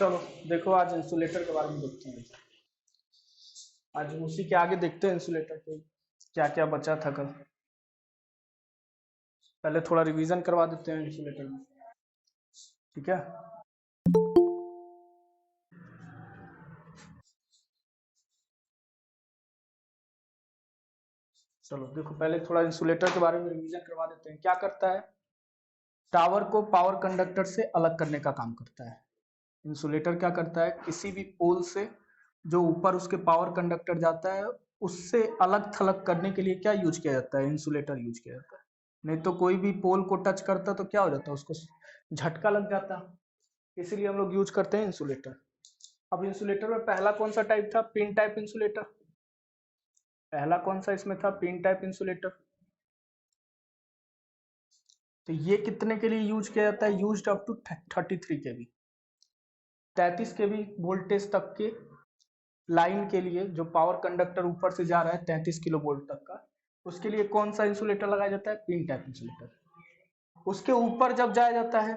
चलो देखो आज इंसुलेटर के बारे में देखते हैं। आज उसी के आगे देखते हैं इंसुलेटर के क्या क्या बचा था कल। पहले थोड़ा रिवीजन करवा देते हैं इंसुलेटर में, ठीक है। चलो देखो पहले थोड़ा इंसुलेटर के बारे में रिवीजन करवा देते हैं। क्या करता है, टावर को पावर कंडक्टर से अलग करने का काम करता है। इंसुलेटर क्या करता है, किसी भी पोल से जो ऊपर उसके पावर कंडक्टर जाता है उससे अलग थलग करने के लिए क्या यूज किया जाता है, इंसुलेटर यूज किया जाता है। नहीं तो कोई भी पोल को टच करता तो क्या हो जाता, उसको झटका लग जाता। इसीलिए हम लोग यूज करते हैं इंसुलेटर। अब इंसुलेटर में पहला कौन सा टाइप था, पिन टाइप इंसुलेटर। पहला कौन सा इसमें था, पिन टाइप इंसुलेटर। तो ये कितने के लिए यूज किया जाता है, use up to 33 KV, 33 KV voltage तक के लाइन के लिए। जो पावर कंडक्टर ऊपर से जा रहा है 33 किलो वोल्ट तक का, उसके लिए कौन सा इंसुलेटर लगाया जाता है, पिन टाइप इंसुलेटर। उसके ऊपर जब जाया जाता है,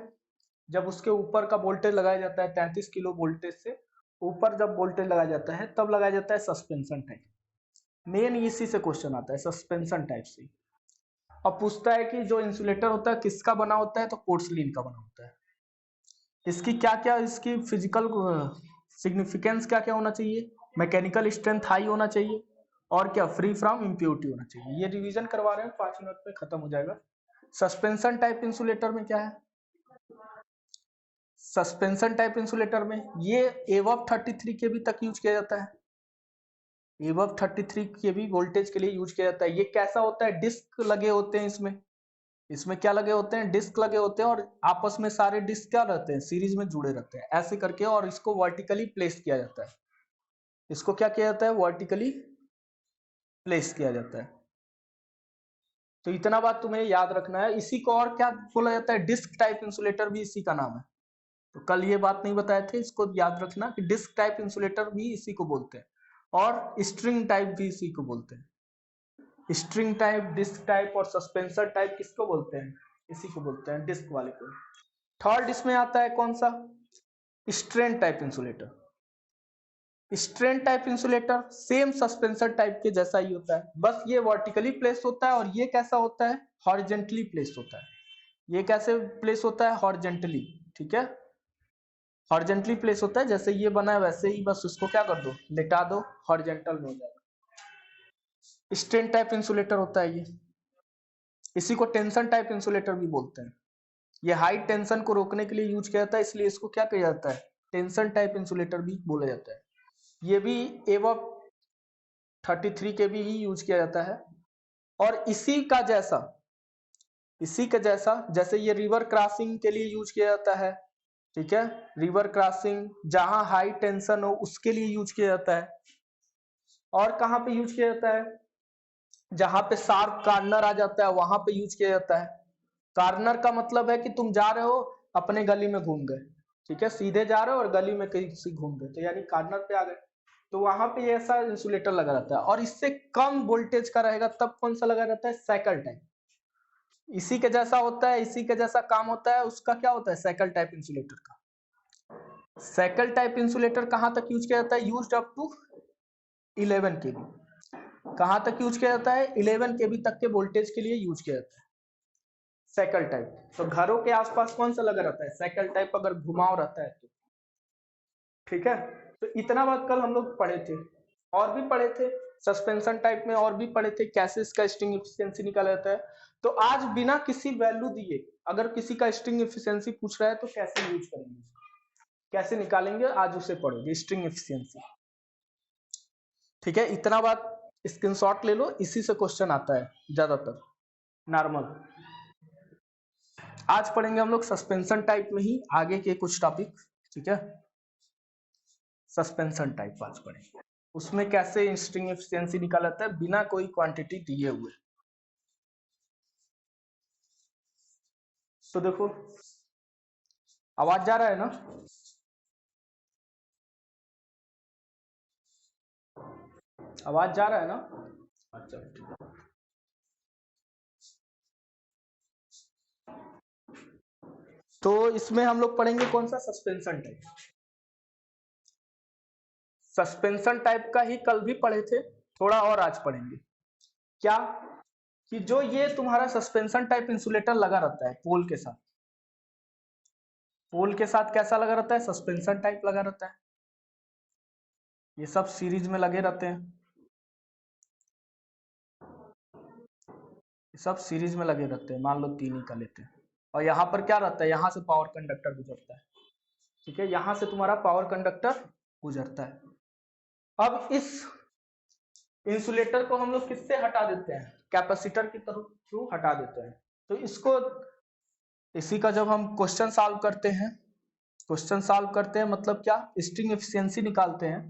जब उसके ऊपर का वोल्टेज लगाया जाता है 33 किलो वोल्टेज से ऊपर जब वोल्टेज लगाया जाता है तब लगाया जाता है सस्पेंशन टाइप। मेन इसी से क्वेश्चन आता है, सस्पेंशन टाइप से। अब पूछता है कि जो इंसुलेटर होता है किसका बना होता है, तो पोर्सलिन का बना होता है। इसकी क्या क्या, इसकी फिजिकल सिग्निफिकेंस क्या क्या होना चाहिए, मैकेनिकल स्ट्रेंथ हाई होना चाहिए, और क्या फ्री फ्रॉम इम्प्योरिटी होना चाहिए। ये रिवीजन करवा रहे हैं, 5 मिनट में खत्म हो जाएगा। सस्पेंशन टाइप इंसुलेटर में क्या है, सस्पेंशन टाइप इंसुलेटर में ये एबव 33 केवी तक यूज किया जाता है। एबव 33 केवी वोल्टेज के लिए यूज किया जाता है। ये कैसा होता है, डिस्क लगे होते हैं इसमें। इसमें क्या लगे होते हैं, डिस्क लगे होते हैं, और आपस में सारे डिस्क क्या रहते हैं, सीरीज में जुड़े रहते हैं ऐसे करके, और इसको वर्टिकली प्लेस किया जाता है। इसको क्या किया जाता है, वर्टिकली प्लेस किया जाता है। तो इतना बात तुम्हें याद रखना है। इसी को और क्या बोला जाता है, डिस्क टाइप इंसुलेटर भी इसी का नाम है। तो कल ये बात नहीं बताए थे, इसको याद रखना कि डिस्क टाइप इंसुलेटर भी इसी को बोलते हैं, और स्ट्रिंग टाइप भी इसी को बोलते हैं। स्ट्रिंग टाइप, डिस्क टाइप और सस्पेंसर टाइप किसको बोलते हैं, इसी को बोलते हैं, डिस्क वाले को। थर्ड इसमें आता है कौन सा, strain type insulator. Strain type insulator same suspension type के जैसा ही होता है, बस ये वर्टिकली प्लेस होता है, और ये कैसा होता है, हॉरिजेंटली प्लेस होता है। ये कैसे प्लेस होता है, हॉरिजेंटली, ठीक है। हॉरिजेंटली प्लेस होता है, जैसे ये बना है वैसे ही, बस उसको क्या कर दो, लेटा दो, हॉरिजेंटल में हो जाएगा। स्ट्रेन टाइप इंसुलेटर होता है ये। इसी को टेंशन टाइप इंसुलेटर भी बोलते हैं। ये हाई टेंशन को रोकने के लिए यूज किया जाता है, इसलिए इसको क्या किया जाता है, टेंशन टाइप इंसुलेटर भी बोला जाता है। ये भी एवं 33 के भी ही यूज किया जाता है। और इसी का जैसा जैसे ये रिवर क्रॉसिंग के लिए यूज किया जाता है, ठीक है। रिवर क्रॉसिंग जहां हाई टेंशन हो उसके लिए यूज किया जाता है। और कहां पे यूज किया जाता है, जहां पे शार्प कार्नर आ जाता है वहां पे यूज किया जाता है। कार्नर का मतलब है कि तुम जा रहे हो, अपने गली में घूम गए, ठीक है, सीधे जा रहे हो और गली में कहीं घूम गए, तो यानी कार्नर पे आ गए, तो वहां पे ऐसा इंसुलेटर लगा रहता है। और इससे कम वोल्टेज का रहेगा तब कौन सा लगा रहता है, साइकिल टाइप। इसी के जैसा होता है, इसी के जैसा काम होता है, उसका क्या होता है, साइकिल टाइप इंसुलेटर का। साइकिल टाइप इंसुलेटर कहां तक यूज किया जाता है, यूज्ड अप टू 11 केवी। कहां तक यूज किया जाता है, 11 केवी तक के वोल्टेज के लिए यूज किया जाता है साइकिल टाइप। तो घरों के आसपास कौन सा लगा रहता है, साइकिल टाइप, अगर घुमाव रहता है तो, ठीक है। तो इतना बात कल हम लोग पढ़े थे, और भी पढ़े थे सस्पेंशन टाइप में, और भी पढ़े थे कैसे इसका स्ट्रिंग एफिशिएंसी निकाला जाता है। तो आज बिना किसी वैल्यू दिए अगर किसी का स्ट्रिंग एफिशिएंसी पूछ रहा है तो कैसे यूज करेंगे, कैसे निकालेंगे, आज उसे पढ़ोगे, स्ट्रिंग एफिशिएंसी, ठीक है। इतना बात स्क्रीनशॉट ले लो, इसी से क्वेश्चन आता है ज्यादातर नॉर्मल। आज पढ़ेंगे हम लोग सस्पेंशन टाइप में ही आगे के कुछ टॉपिक, ठीक है। सस्पेंशन टाइप आज पढ़ेंगे, उसमें कैसे स्ट्रिंग एफिशिएंसी निकाला जाता है बिना कोई क्वांटिटी दिए हुए। तो देखो आवाज जा रहा है ना, आवाज जा रहा है ना, अच्छा ठीक है। तो इसमें हम लोग पढ़ेंगे कौन सा, सस्पेंशन टाइप। सस्पेंशन टाइप का ही कल भी पढ़े थे, थोड़ा और आज पढ़ेंगे। क्या कि जो ये तुम्हारा सस्पेंशन टाइप इंसुलेटर लगा रहता है पोल के साथ, पोल के साथ कैसा लगा रहता है, सस्पेंशन टाइप लगा रहता है। ये सब सीरीज में लगे रहते हैं, ये सब सीरीज में लगे रहते हैं। मान लो 3 ही का लेते हैं, और यहाँ पर क्या रहता है, यहाँ से पावर कंडक्टर गुजरता है। ठीक है, यहाँ से तुम्हारा पावर कंडक्टर गुजरता है। अब इस इंसुलेटर को हम लोग किससे हटा देते हैं, कैपेसिटर की थ्रू हटा देते हैं। तो इसको, इसी का जब हम क्वेश्चन सॉल्व करते हैं, क्वेश्चन सॉल्व करते हैं मतलब क्या, स्ट्रिंग एफिशिएंसी निकालते हैं,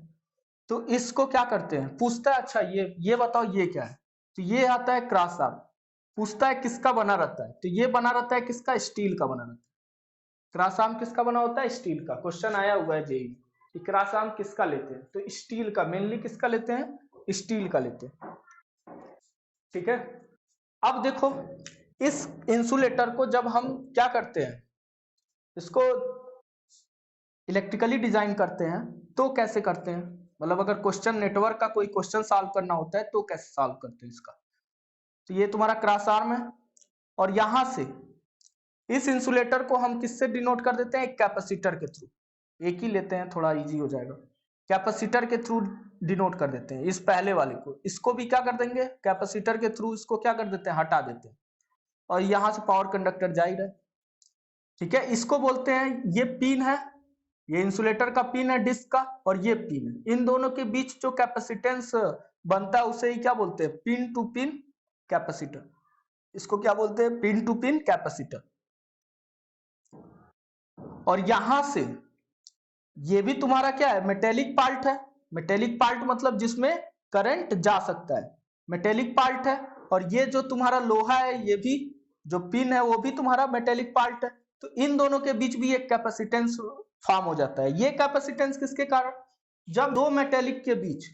तो इसको क्या करते हैं, पूछता है अच्छा ये बताओ ये क्या है, तो ये आता है क्रॉस आर्म। पूछता है किसका बना रहता है, तो ये बना रहता है किसका, स्टील का बना रहता है। क्रॉस आर्म किसका बना होता है, स्टील का। क्वेश्चन आया हुआ है जेईई कि क्रॉस आर्म किसका लेते हैं, तो स्टील का, मेनली किसका लेते हैं, स्टील का लेते हैं। ठीक है, अब देखो इस इंसुलेटर को जब हम क्या करते हैं, इसको इलेक्ट्रिकली डिजाइन करते हैं, तो कैसे करते हैं, मतलब अगर क्वेश्चन नेटवर्क का कोई क्वेश्चन सॉल्व करना होता है तो कैसे सॉल्व करते हैं इसका। तो ये तुम्हारा क्रॉस आर्म है, और यहां से इस इंसुलेटर को हम किससे डिनोट कर देते हैं, एक कैपेसिटर के थ्रू। एक ही लेते हैं, थोड़ा इजी हो जाएगा। कैपेसिटर के थ्रू डिनोट कर देते हैं इस पहले वाले को। इसको भी क्या कर देंगे, कैपेसिटर के थ्रू इसको क्या कर देते हैं, हटा देते हैं, और यहां से पावर कंडक्टर जा ही रहा है। ठीक है, इसको बोलते हैं, ये पिन है, ये इंसुलेटर का पिन है डिस्क का, और ये पिन है। इन दोनों के बीच जो कैपेसिटेंस बनता है उसे ही क्या बोलते हैं, पिन टू पिन कैपेसिटर। इसको क्या बोलते हैं, पिन टू पिन कैपेसिटर। और यहां से ये भी तुम्हारा क्या है, मेटेलिक पार्ट है। मेटेलिक पार्ट मतलब जिसमें करंट जा सकता है, मेटेलिक पार्ट है। और ये जो तुम्हारा लोहा है, ये भी जो पिन है वो भी तुम्हारा मेटेलिक पार्ट है। तो इन दोनों के बीच भी एक कैपेसिटेंस फॉर्म हो जाता है। ये कैपेसिटेंस किसके कारण, जब दो मेटेलिक के बीच,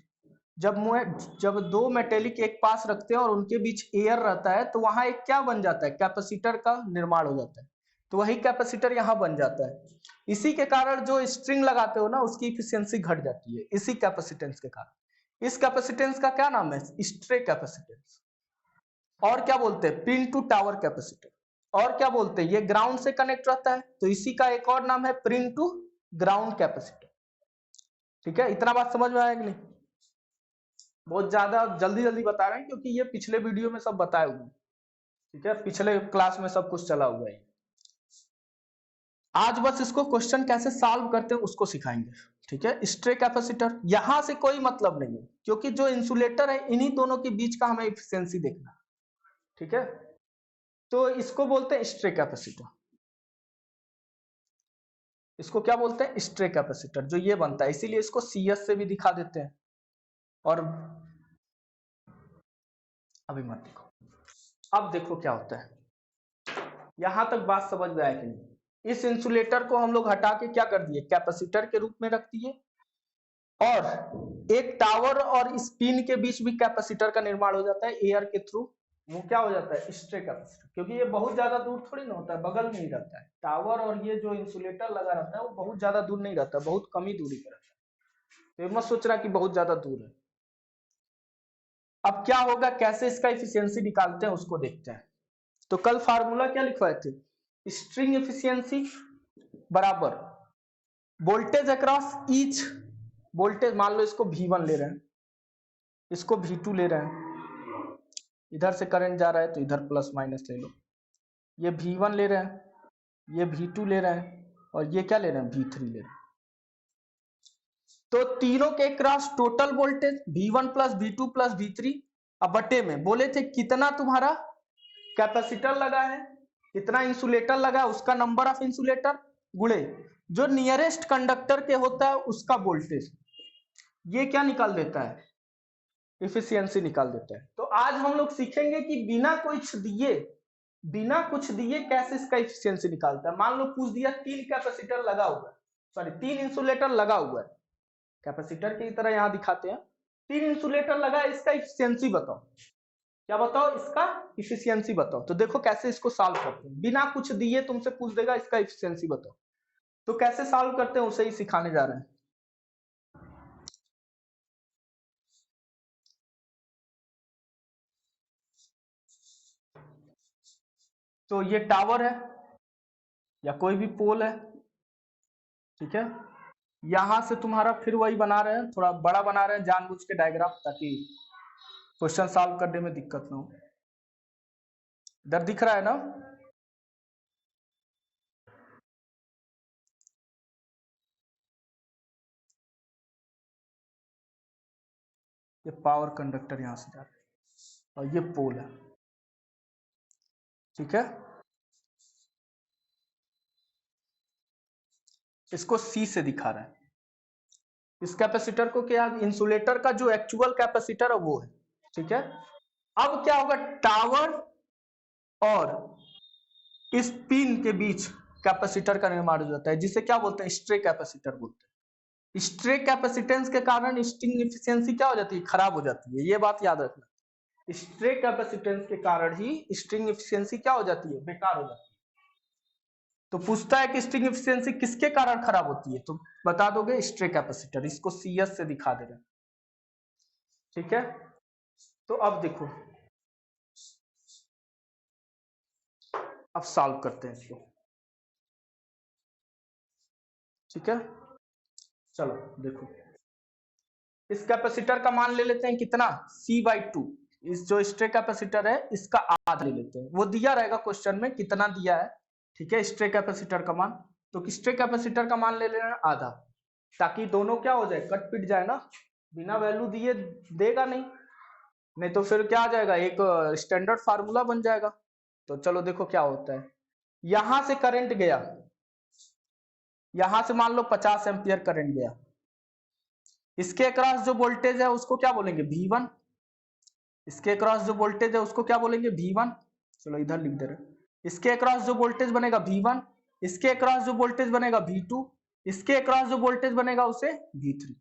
जब दो मेटेलिक एक पास रखते हैं और उनके बीच एयर रहता है, तो वहां एक क्या बन जाता है, कैपेसिटर का निर्माण हो जाता है। तो वही कैपेसिटर यहाँ बन जाता है। इसी के कारण जो स्ट्रिंग लगाते हो ना, उसकी इफिशियंसी घट जाती है, इसी कैपेसिटेंस के कारण। इस कैपेसिटेंस का क्या नाम है, स्ट्रे कैपेसिटेंस। और क्या बोलते हैं, पिन टू टावर कैपेसिटर। और क्या बोलते हैं, ये ग्राउंड से कनेक्ट रहता है, तो इसी का एक और नाम है पिन टू ग्राउंड कैपेसिटर। ठीक है, इतना बात समझ में आया कि नहीं। बहुत ज्यादा जल्दी जल्दी बता रहे हैं क्योंकि ये पिछले वीडियो में सब बताए हुए हैं। ठीक है, पिछले क्लास में सब कुछ चला हुआ है। आज बस इसको क्वेश्चन कैसे सॉल्व करते हैं उसको सिखाएंगे। ठीक है, स्ट्रे कैपेसिटर, यहां से कोई मतलब नहीं है क्योंकि जो इंसुलेटर है इन्हीं दोनों के बीच का हमें एफिशिएंसी देखना। ठीक है, तो इसको बोलते हैं स्ट्रे कैपेसिटर। इसको क्या बोलते हैं, स्ट्रे कैपेसिटर, जो ये बनता है। इसीलिए इसको CS से भी दिखा देते हैं। और अभी मत देखो, अब देखो क्या होता है। यहां तक बात समझ में आया कि नहीं। इस इंसुलेटर को हम लोग हटा के क्या कर दिए, कैपेसिटर के रूप में रख दिए, और एक टावर और इस पिन के बीच भी कैपेसिटर का निर्माण हो जाता है एयर के थ्रू। वो क्या हो जाता है, स्ट्रे कैपेसिटर। क्योंकि ये बहुत ज्यादा दूर थोड़ी ना होता है, बगल में ही रहता है। टावर और ये जो इंसुलेटर लगा रहता है वो बहुत ज्यादा दूर नहीं रहता, बहुत कम ही दूरी पर रहता है। तो मत सोचना कि बहुत ज्यादा दूर है। अब क्या होगा, कैसे इसका एफिशिएंसी निकालते हैं उसको देखते हैं। तो कल फार्मूला क्या लिखवाए थे, स्ट्रिंग एफिशिएंसी बराबर वोल्टेज अक्रॉस ईच वोल्टेज। मान लो इसको V1 ले रहे हैं, इसको V2 ले रहे हैं, इधर से करंट जा रहा है तो इधर प्लस माइनस ले लो। ये V1 ले रहे हैं, ये V2 ले रहे हैं, और ये क्या ले रहे हैं, V3 ले रहे हैं। तो तीनों के cross total voltage V1 plus V2 plus V3, अब बटे में बोले थे कितना तुम्हारा कैपेसिटर लगा है, कितना इंसुलेटर लगा है, उसका नंबर ऑफ इंसुलेटर गुणे जो नियरेस्ट कंडक्टर के होता है उसका वोल्टेज। ये क्या निकाल देता है, इफिशियंसी निकाल देता है। तो आज हम लोग सीखेंगे कि बिना कुछ दिए कैसे इसका इफिशियंसी निकालता है। मान लो पूछ दिया 3 कैपेसिटर लगा हुआ है, सॉरी 3 इंसुलेटर लगा हुआ है, कैपेसिटर की तरह यहां दिखाते हैं। 3 इंसुलेटर लगा है, इसका इफिशियंसी बताओ। क्या बताओ, इसका इफिशियंसी बताओ। तो देखो कैसे इसको सॉल्व करते हैं, बिना कुछ दिए तुमसे पूछ देगा इसका इफिशियंसी बताओ। तो कैसे सॉल्व करते हैं उसे ही सिखाने जा रहे हैं। तो ये टावर है या कोई भी पोल है, ठीक है। यहां से तुम्हारा फिर वही बना रहे हैं, थोड़ा बड़ा बना रहे हैं जानबूझ के डायग्राम, ताकि क्वेश्चन सॉल्व करने में दिक्कत ना हो। इधर दिख रहा है ना? ये पावर कंडक्टर यहां से जा रहा है और ये पोल है, ठीक है। इसको सी से दिखा रहा है। इस कैपेसिटर को क्या, इंसुलेटर का जो एक्चुअल कैपेसिटर है वो है, ठीक है। अब क्या होगा, टावर और इस पिन के बीच कैपेसिटर का निर्माण हो जाता है, जिसे क्या बोलते हैं, स्ट्रे कैपेसिटर बोलते हैं। स्ट्रे कैपेसिटेंस के कारण स्ट्रिंग एफिशिएंसी क्या हो जाती है, खराब हो जाती है, ये बात याद रखना। स्ट्रे कैपेसिटेंस के कारण ही स्ट्रिंग एफिशिएंसी क्या हो जाती है, बेकार हो जाती है। तो पूछता है कि स्ट्रिंग एफिशिएंसी किसके कारण खराब होती है, तो बता दोगे स्ट्रे कैपेसिटर। इसको CS से दिखा दे रहे हैं, ठीक है। तो अब देखो, अब सॉल्व करते हैं इसको, ठीक है। चलो देखो, इस कैपेसिटर का मान ले लेते हैं कितना, C/2। इस जो स्ट्रे कैपेसिटर है इसका आधा ले लेते हैं, वो दिया रहेगा क्वेश्चन में कितना दिया है, ठीक है। स्ट्रे कैपेसिटर का मान, तो स्ट्रे कैपेसिटर का मान ले लेना आधा, ताकि दोनों क्या हो जाए, कट पिट जाए ना, बिना वैल्यू दिए देगा नहीं तो फिर क्या आ जाएगा, एक स्टैंडर्ड फार्मूला बन जाएगा। तो चलो देखो क्या होता है, यहां से करंट गया, यहां से मान लो 50 एम्पियर करंट गया, इसके अक्रॉस जो वोल्टेज है उसको क्या बोलेंगे, V1। इसके अक्रॉस जो वोल्टेज है उसको क्या बोलेंगे, V1। चलो इधर लिख दे रहे, इसके अक्रॉस जो वोल्टेज बनेगा V1, इसके अक्रॉस जो वोल्टेज बनेगा V2, इसके अक्रॉस जो वोल्टेज बनेगा उसे V3।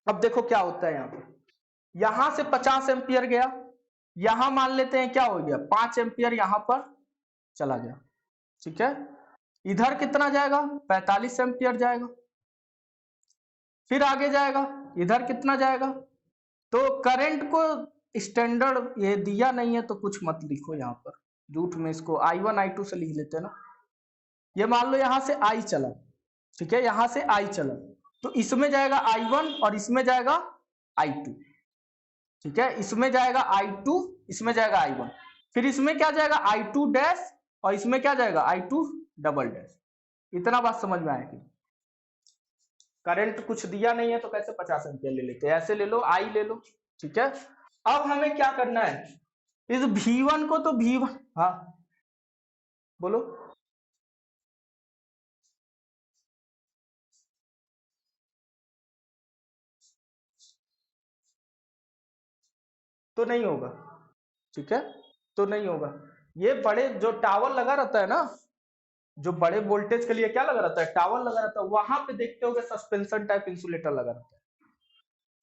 अब देखो क्या होता है, यहाँ पर यहां से 50 एम्पियर गया, यहां मान लेते हैं क्या हो गया, 5 एम्पियर यहां पर चला गया, ठीक है। इधर कितना जाएगा, 45 एम्पियर जाएगा, फिर आगे जाएगा, इधर कितना जाएगा। तो करंट को स्टैंडर्ड ये दिया नहीं है तो कुछ मत लिखो यहाँ पर, झूठ में इसको I1 I2 से लिख लेते हैं ना। ये मान लो यहाँ से I चला, ठीक है, यहाँ से I चला, तो इसमें जाएगा I1 और इसमें जाएगा I2, ठीक है। इसमें जाएगा I2, इसमें जाएगा I1, फिर इसमें क्या जाएगा I2 डैश और इसमें क्या जाएगा I2 डबल डैश। इतना बात समझ में आएगी। करंट कुछ दिया नहीं है तो कैसे 50 एम्पियर ले लेते हैं, ऐसे ले लो, I ले लो, ठीक है। अब हमें क्या करना है, इस V1 को, तो V1, हाँ बोलो, तो नहीं होगा, ठीक है, तो नहीं होगा। ये बड़े जो टावर लगा रहता है ना, जो बड़े वोल्टेज के लिए क्या लगा रहता है, टावर लगा रहता है, वहां पे देखते होगे सस्पेंशन टाइप इंसुलेटर लगा रहता है।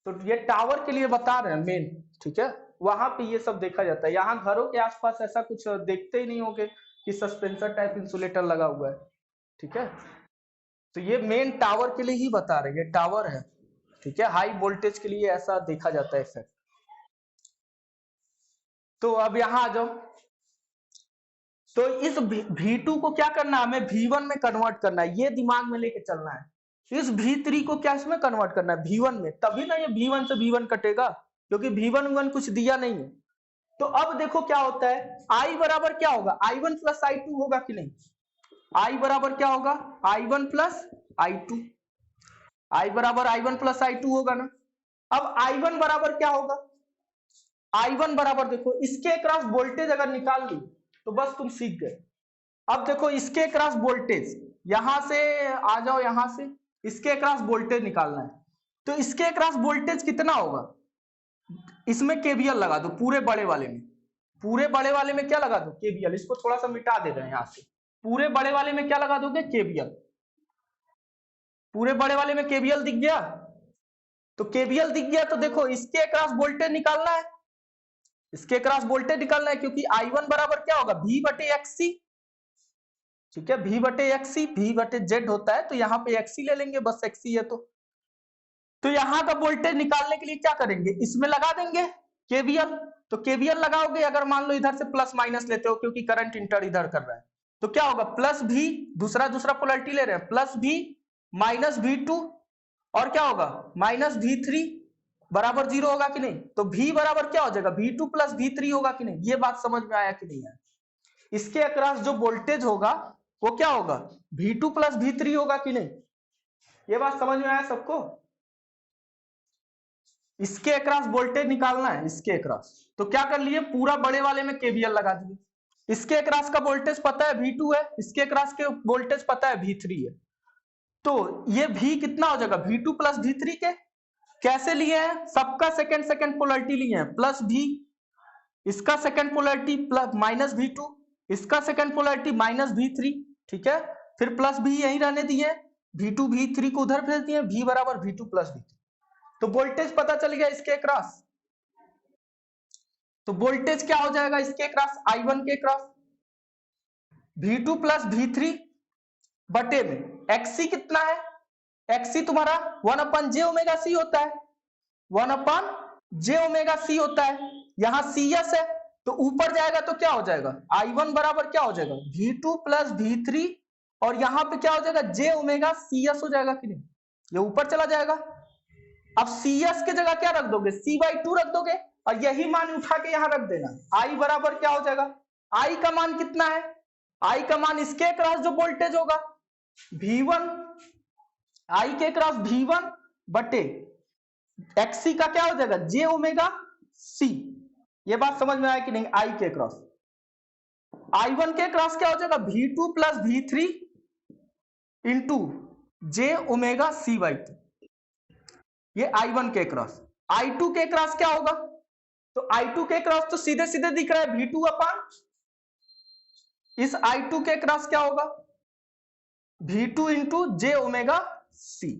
तो ये टावर के लिए बता रहे हैं मेन, ठीक है, वहां पे ये सब देखा जाता है। यहाँ घरों के आसपास ऐसा कुछ देखते ही नहीं होगे कि सस्पेंशन टाइप इंसुलेटर लगा हुआ है, ठीक है। तो ये मेन टावर के लिए ही बता रहे हैं, ये टावर है, ठीक है, हाई वोल्टेज के लिए ऐसा देखा जाता है इफेक्ट। तो अब यहाँ आ जाओ, तो इस V2 को क्या करना है, हमें V1 में कन्वर्ट करना है, ये दिमाग में लेके चलना है। इस V3 को क्या इसमें कन्वर्ट करना है, V1 में, तभी ना ये V1 से V1 कटेगा, क्योंकि V1 कुछ दिया नहीं है। तो अब देखो क्या होता है, I बराबर क्या होगा, I1 प्लस I2 होगा कि नहीं, I बराबर क्या होगा, I1 प्लस I2, I बराबर I1 प्लस I2 होगा ना। अब I1 बराबर क्या होगा, I1 बराबर देखो, इसके क्रॉस वोल्टेज अगर निकाल ली तो बस तुम सीख गए। अब देखो इसके क्रॉस वोल्टेज, यहां से आ जाओ, यहां से इसके क्रॉस वोल्टेज निकालना है, तो इसके क्रॉस वोल्टेज कितना होगा, इसमें KVL लगा दो, पूरे बड़े वाले में, पूरे बड़े वाले में क्या लगा दो, KVL। इसको थोड़ा सा मिटा दे रहे हैं यहाँ से, पूरे बड़े वाले में क्या लगा दोगे, KVL। पूरे बड़े वाले में KVL दिख गया, तो KVL दिख गया, तो देखो इसके क्रॉस वोल्टेज निकालना है, इसके क्रॉस वोल्टेज निकालना है, क्योंकि I1 बराबर क्या होगा, V/XC, ठीक है, V/XC, V/Z होता है, तो यहाँ पे XC ले लेंगे, बस XC है। तो यहाँ का वोल्टेज निकालने के लिए क्या करेंगे, इसमें लगा देंगे, केवीएल, तो केवीएल लगाओगे अगर मान लो इधर से प्लस माइनस लेते हो क्योंकि करंट इंटर इधर कर रहा है, तो क्या होगा प्लस भी, दूसरा पोलरिटी ले रहे हैं, प्लस भी माइनस V2 और क्या होगा माइनस V3 बराबर 0 होगा कि नहीं? तो V बराबर क्या हो जाएगा V2 प्लस V3 होगा कि नहीं? ये बात समझ में आया कि नहीं आया? इसके अक्रॉस जो वोल्टेज होगा वो क्या होगा V2 प्लस V3 होगा कि नहीं? ये बात समझ में आया सबको? इसके अक्रॉस वोल्टेज निकालना है, इसके अक्रॉस, तो क्या कर लिए पूरा बड़े वाले में केवीएल लगा दिए। इसके अक्रॉस का वोल्टेज पता है V2 है, इसके अक्रॉस के वोल्टेज पता है V3 है, तो ये V कितना हो जाएगा V2 प्लस V3 के कैसे लिए हैं, सबका सेकंड पोलरिटी लिए हैं, प्लस V, इसका second polarity plus minus V2, इसका सेकंड पोलरिटी माइनस V3, ठीक है, फिर प्लस V यहीं रहने दिए, V2 V3 को उधर भेज दिए, V बराबर V2 प्लस V3, तो वोल्टेज पता चल गया इसके अक्रॉस। तो वोल्टेज क्या हो जाएगा इसके अक्रॉस I1 के अक्रॉस V2 प्लस V3 बटे में XC कितना है, XC तुम्हारा 1/j⍵c होता है, 1/j⍵c होता है, यहां CS है तो ऊपर जाएगा तो क्या हो जाएगा I1 बराबर क्या हो जाएगा V2 प्लस V3 और यहां पे क्या हो जाएगा j⍵CS हो जाएगा कि नहीं, ये ऊपर चला जाएगा। अब CS के जगह क्या रख दोगे C/2 रख दोगे और यही मान उठा के यहां रख देना, I बराबर क्या हो जाएगा, I का मान कितना है, I का मान इसके अक्रॉस जो वोल्टेज होगा V1, I के अक्रॉस V1 बटे XC का क्या हो जाएगा j⍵c, ये बात समझ में आया कि नहीं? I के अक्रॉस, I1 के अक्रॉस क्या हो जाएगा V2 plus V3 into j⍵c/2, ये I1 के क्रॉस। I2 के क्रॉस क्या होगा, तो I2 के क्रॉस तो सीधे सीधे दिख रहा है V2 अपान, इस I2 के क्रॉस क्या होगा V2 इंटू j⍵c,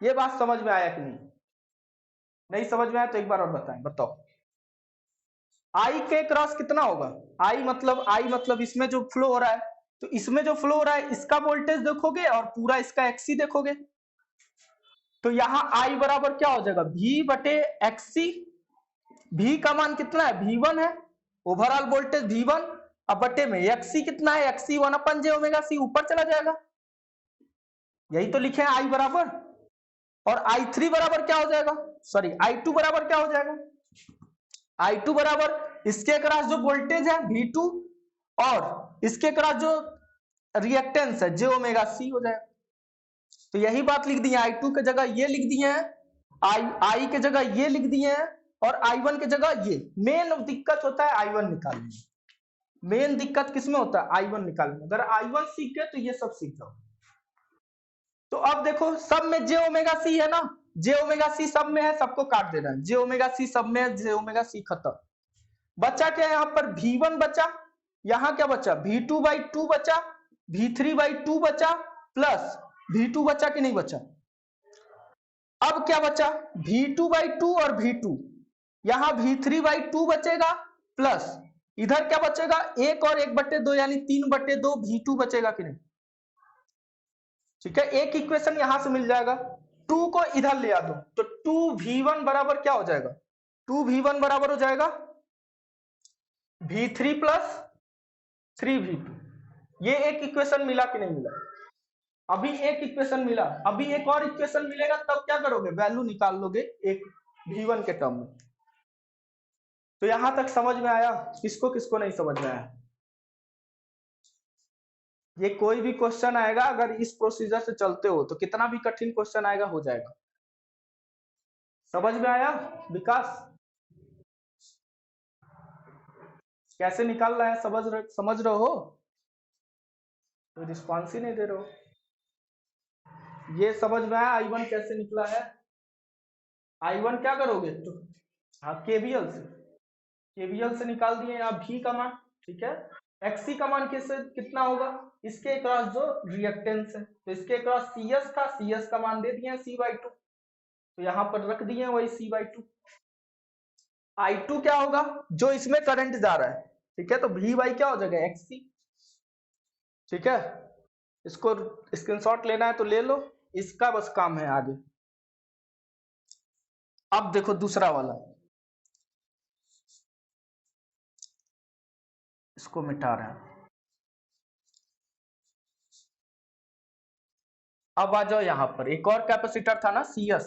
ये बात समझ में आया कि नहीं? नहीं समझ में आया तो एक बार और बताएं, बताओ I के क्रॉस कितना होगा, I मतलब इसमें जो फ्लो हो रहा है, तो इसमें जो फ्लो हो रहा है इसका वोल्टेज देखोगे और पूरा इसका XC देखोगे, तो यहां I बराबर क्या हो जाएगा V बटे XC, V का मान कितना है V1 है, ओवरऑल वोल्टेज V1, अब बटे में XC कितना है XC 1/j⍵c ऊपर चला जाएगा, यही तो लिखे हैं I बराबर, और I3 बराबर क्या हो जाएगा, सॉरी I2 बराबर क्या हो जाएगा, I2 बराबर इसके अक्रॉस जो वोल्टेज है V2 और इसके अक्रॉस जो रिएक्टेंस है j⍵c हो जाएगा। तो यही बात लिख दी है, I2 के जगह ये लिख दिए हैं, I के जगह ये लिख दिए हैं और I1 के जगह ये। मेन दिक्कत होता है I1 निकालने में, मेन दिक्कत किसमें होता है I1 निकालने में, अगर I1 सीख गए तो ये सब सीख जाओ। तो अब देखो सब में j⍵c है ना, j⍵c सब में है, सबको काट देना है, j⍵c सब में है, j⍵c खत्म, बचा क्या यहाँ पर V1 बचा, यहाँ क्या बचा V2/2 बचा, V3/2 बचा प्लस V2 बचा कि नहीं बचा, अब क्या बचा V2/2 और V2, यहां V3/2 बचेगा प्लस इधर क्या बचेगा 1 और 1/2 यानी 3/2 V2 बचेगा कि नहीं, ठीक है, एक इक्वेशन यहां से मिल जाएगा, 2 को इधर ले आ दो तो 2V1 बराबर क्या हो जाएगा, 2V1 बराबर हो जाएगा V3 प्लस 3V2, ये एक इक्वेशन मिला कि नहीं मिला, अभी एक इक्वेशन मिला, अभी एक और इक्वेशन मिलेगा तब क्या करोगे वैल्यू निकाल लोगे एक V1 के टर्म में। तो यहां तक समझ में आया, किसको किसको नहीं समझ में आया? ये कोई भी क्वेश्चन आएगा अगर इस प्रोसीजर से चलते हो तो कितना भी कठिन क्वेश्चन आएगा हो जाएगा। समझ में आया विकास? कैसे निकाल रहा है समझ रहे हो? तो रिस्पॉन्स ही नहीं दे रहे हो। ये समझ में आया I1 कैसे निकला है? I1 क्या करोगे तो हाँ केवीएल से निकाल दिए आप V का मान, ठीक है, XC का मान कितना होगा, इसके अक्रॉस जो रिएक्टेंस है, तो इसके अक्रॉस CS था, CS का मान दे दिए C/2, तो यहां पर रख दिए वही C/2। I2 क्या होगा जो इसमें करंट जा रहा है, ठीक है, तो V क्या हो जाएगा XC, ठीक है, इसको स्क्रीनशॉट लेना है तो ले लो, इसका बस काम है आगे। अब देखो दूसरा वाला, इसको मिटा रहे हैं। अब आ जाओ यहां पर, एक और कैपेसिटर था ना CS,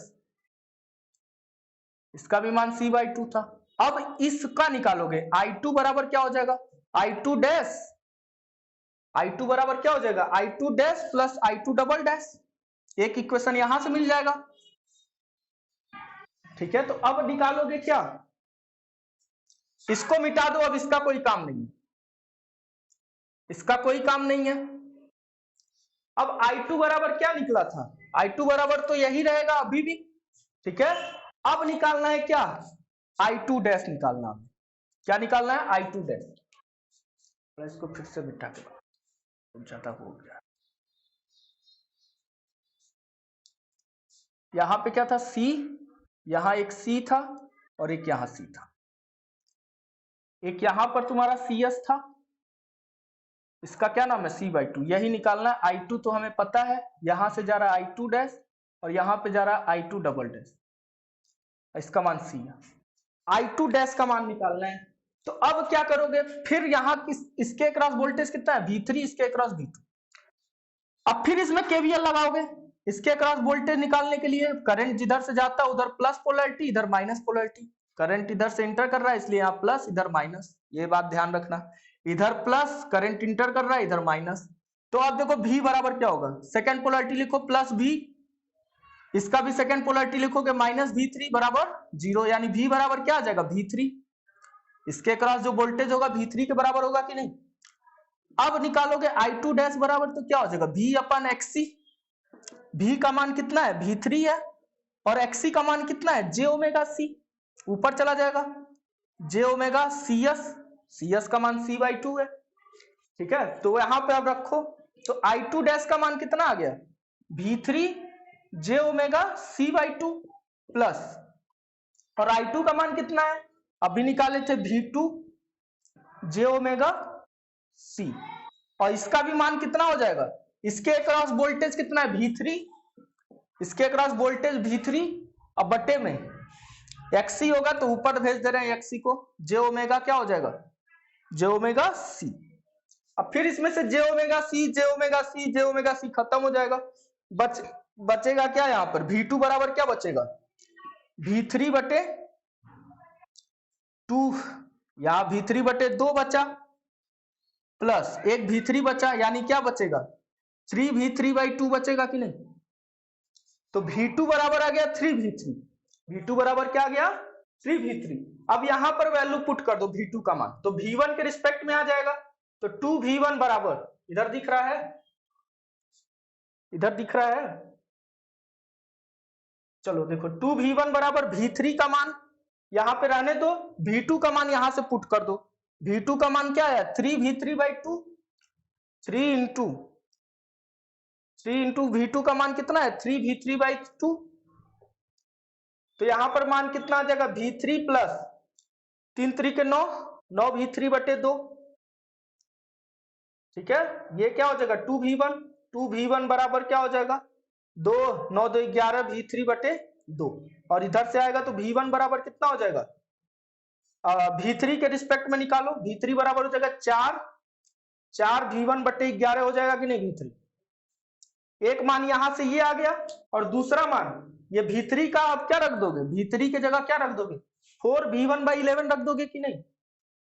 इसका भी मान C/2 था। अब इसका निकालोगे, I2 बराबर क्या हो जाएगा, I2 डैश, I2 बराबर क्या हो जाएगा, I2 dash plus I2 double dash. एक इक्वेशन यहां से मिल जाएगा। ठीक है, तो अब निकालोगे क्या, इसको मिटा दो, अब इसका कोई काम नहीं है, इसका कोई काम नहीं है। अब I2 बराबर क्या निकला था, I2 बराबर तो यही रहेगा अभी भी। ठीक है, अब निकालना है क्या, I2 डैश निकालना है। क्या निकालना है, I2 डैश। इसको फिर से मिटा के ज्यादा हो गया। यहां पे क्या था, C, यहां एक C था और एक यहां C था, एक यहां पर तुम्हारा CS था, इसका क्या नाम है, C/2। यही निकालना है। I2 तो हमें पता है, यहां से जा रहा है I2 डैश और यहां पे जा रहा है I2 डबल डैश, इसका मान C है। I2 डैश का मान निकालना है। तो अब क्या करोगे, फिर यहाँ इसके अक्रॉस वोल्टेज कितना है, V3, इसके अक्रॉस V2। अब फिर इसमें KVL लगाओगे, इसके अक्रॉस वोल्टेज निकालने के लिए। करंट जिधर से जाता है उधर प्लस पोलैरिटी, इधर माइनस पोलैरिटी। करंट इधर से इंटर कर रहा है इसलिए यहाँ प्लस, इधर माइनस, ये बात ध्यान रखना। इधर प्लस करंट इंटर कर रहा है, इधर माइनस। तो अब देखो V बराबर क्या होगा, सेकेंड पोलैरिटी लिखो प्लस V, इसका भी सेकेंड पोलैरिटी लिखोगे माइनस V3 बराबर 0, यानी V बराबर क्या आ जाएगा, V3। इसके अक्रॉस जो वोल्टेज होगा V3 के बराबर होगा कि नहीं। अब निकालोगे I2 डैश बराबर तो क्या हो जाएगा, V/XC। V का मान कितना है, V3 है, और XC का मान कितना है, j⍵C। ऊपर चला जाएगा, j⍵CS, CS का मान C/2 है। ठीक है, तो यहां पे अब रखो, तो I2 डैश का मान कितना आ गया, V3 j⍵C/2 प्लस, और I2 का मान कितना है, अभी निकाले थे V2 j⍵C, और इसका भी मान कितना हो जाएगा, इसके अक्रॉस वोल्टेज कितना है, V3, इसके अक्रॉस वोल्टेज V3, अब बट्टे में XC होगा तो ऊपर भेज दे रहे हैं XC को, j⍵ क्या हो जाएगा, j⍵C। अब फिर इसमें से j⍵C खत्म हो जाएगा, बचेगा क्या, यहां पर V2 बराबर क्या बचेगा, V3/2, यहां V3/2 बचा, प्लस एक V3 बचा, यानी क्या बचेगा, 3V3/2 बचेगा कि नहीं। तो V2 बराबर आ गया 3V3, V2 बराबर क्या आ गया, 3V3। अब यहां पर वैल्यू पुट कर दो V2 का मान, तो V1 के रिस्पेक्ट में आ जाएगा, तो 2V1 बराबर, इधर दिख रहा है, इधर दिख रहा है, चलो देखो 2V1 बराबर V3 का मान यहां पे रहने दो, V2 का मान यहां से पुट कर दो। V2 का मान क्या है, 3V3/2, 3 इंटू V2 का मान कितना है, 3V3/2। तो यहां पर मान कितना आ जाएगा, V3 प्लस 3×3 = 9, 9V3/2। ठीक है, ये क्या हो जाएगा 2V1 बराबर क्या हो जाएगा, 2, 9 2 11 V3/2, और इधर से आएगा तो V1 बराबर कितना हो जाएगा, V3 के रिस्पेक्ट में निकालो, V3 बराबर हो जाएगा 4 V1/11 हो जाएगा कि नहीं, V3। एक मान यहां से ये आ गया, और दूसरा मान ये V3 का आप क्या रख दोगे, V3 की जगह क्या रख दोगे, 4V1/11 रख दोगे कि नहीं,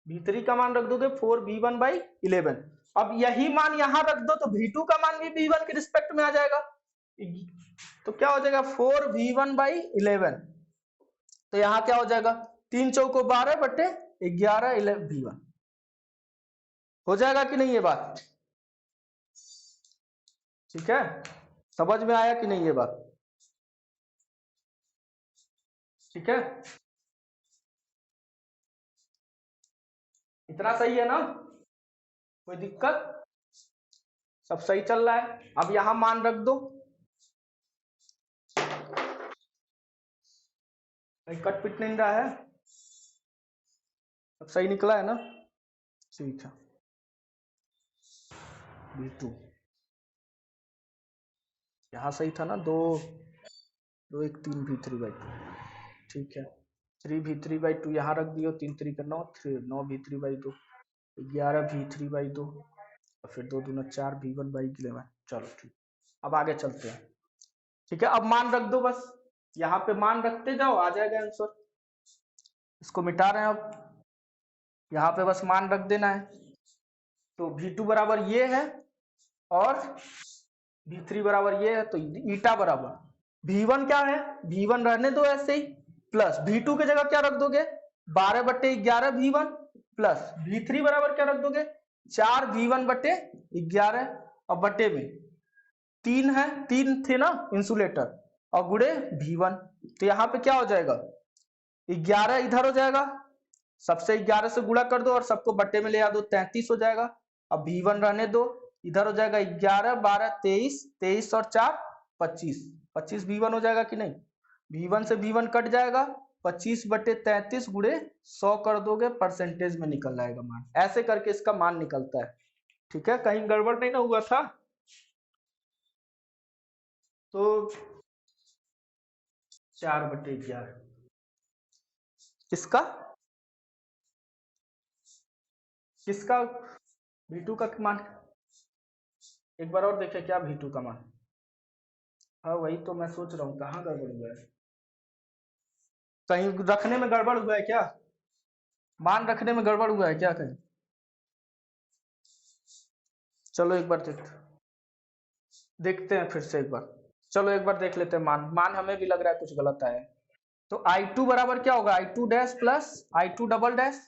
V3 का मान रख दोगे 4V1/11। अब यही मान यहां रख दो तो V2 का मान भी V1 के रिस्पेक्ट में आ जाएगा, तो क्या हो जाएगा 4V1/11। तो यहां क्या हो जाएगा, 3 चौको 12/11 V1 हो जाएगा कि नहीं ये बात। ठीक है, समझ में आया कि नहीं ये बात, ठीक है, इतना सही है ना, कोई दिक्कत, सब सही चल रहा है। अब यहां मान रख दो, कट पिट नहीं रहा है, सब सही निकला है ना, ठीक है। V2 यहाँ सही था ना, 2 2 1 3 V3/2, ठीक है, 3V3/2 यहाँ रख दियो, 3 3 9 3 9 V3/2। 11v3/2 और फिर 2 दूना 4 v1/11। चलो ठीक, अब आगे चलते हैं। ठीक है, अब मान रख दो, बस यहाँ पे मान रखते जाओ, आ जाएगा आंसर। इसको मिटा रहे हैं अब, यहाँ पे बस मान रख देना है। तो v2 बराबर ये है और v3 बराबर ये है, तो ईटा बराबर v1 क्या है, v1 रहने दो ऐसे ही, प्लस v2 की जगह क्या रख दोगे 12/11 v1 प्लस v3 बराबर क्या रख दोगे 4 v1/11 और बटे में 3 है, 3 थे ना इंसुलेटर और गुड़े v1। तो यहाँ पे क्या हो जाएगा 11 इधर हो जाएगा, सबसे 11 से गुणा कर दो और सबको बट्टे में ले आ दो, 33 हो जाएगा। अब v1 रहने दो, इधर हो जाएगा 11 12 23, 23 और 4 25, 25 v1 हो जाएगा कि नहीं, v1 से v1 कट जाएगा, 25/33 गुणे 100 कर दोगे, परसेंटेज में निकल जाएगा मान। ऐसे करके इसका मान निकलता है। ठीक है, कहीं गड़बड़ नहीं ना हुआ था। तो 4/11 किसका v2 का मान, एक बार और देखें क्या v2 का मान। हाँ वही तो मैं सोच रहा हूँ, कहाँ गड़बड़ हुआ है, कहीं रखने में गड़बड़ हुआ है क्या, मान रखने में गड़बड़ हुआ है क्या कहीं। चलो एक बार देखते हैं फिर से एक बार, चलो एक बार देख लेते हैं मान हमें भी लग रहा है कुछ गलत आया है। तो I2 बराबर क्या होगा I2 dash plus I2 double dash,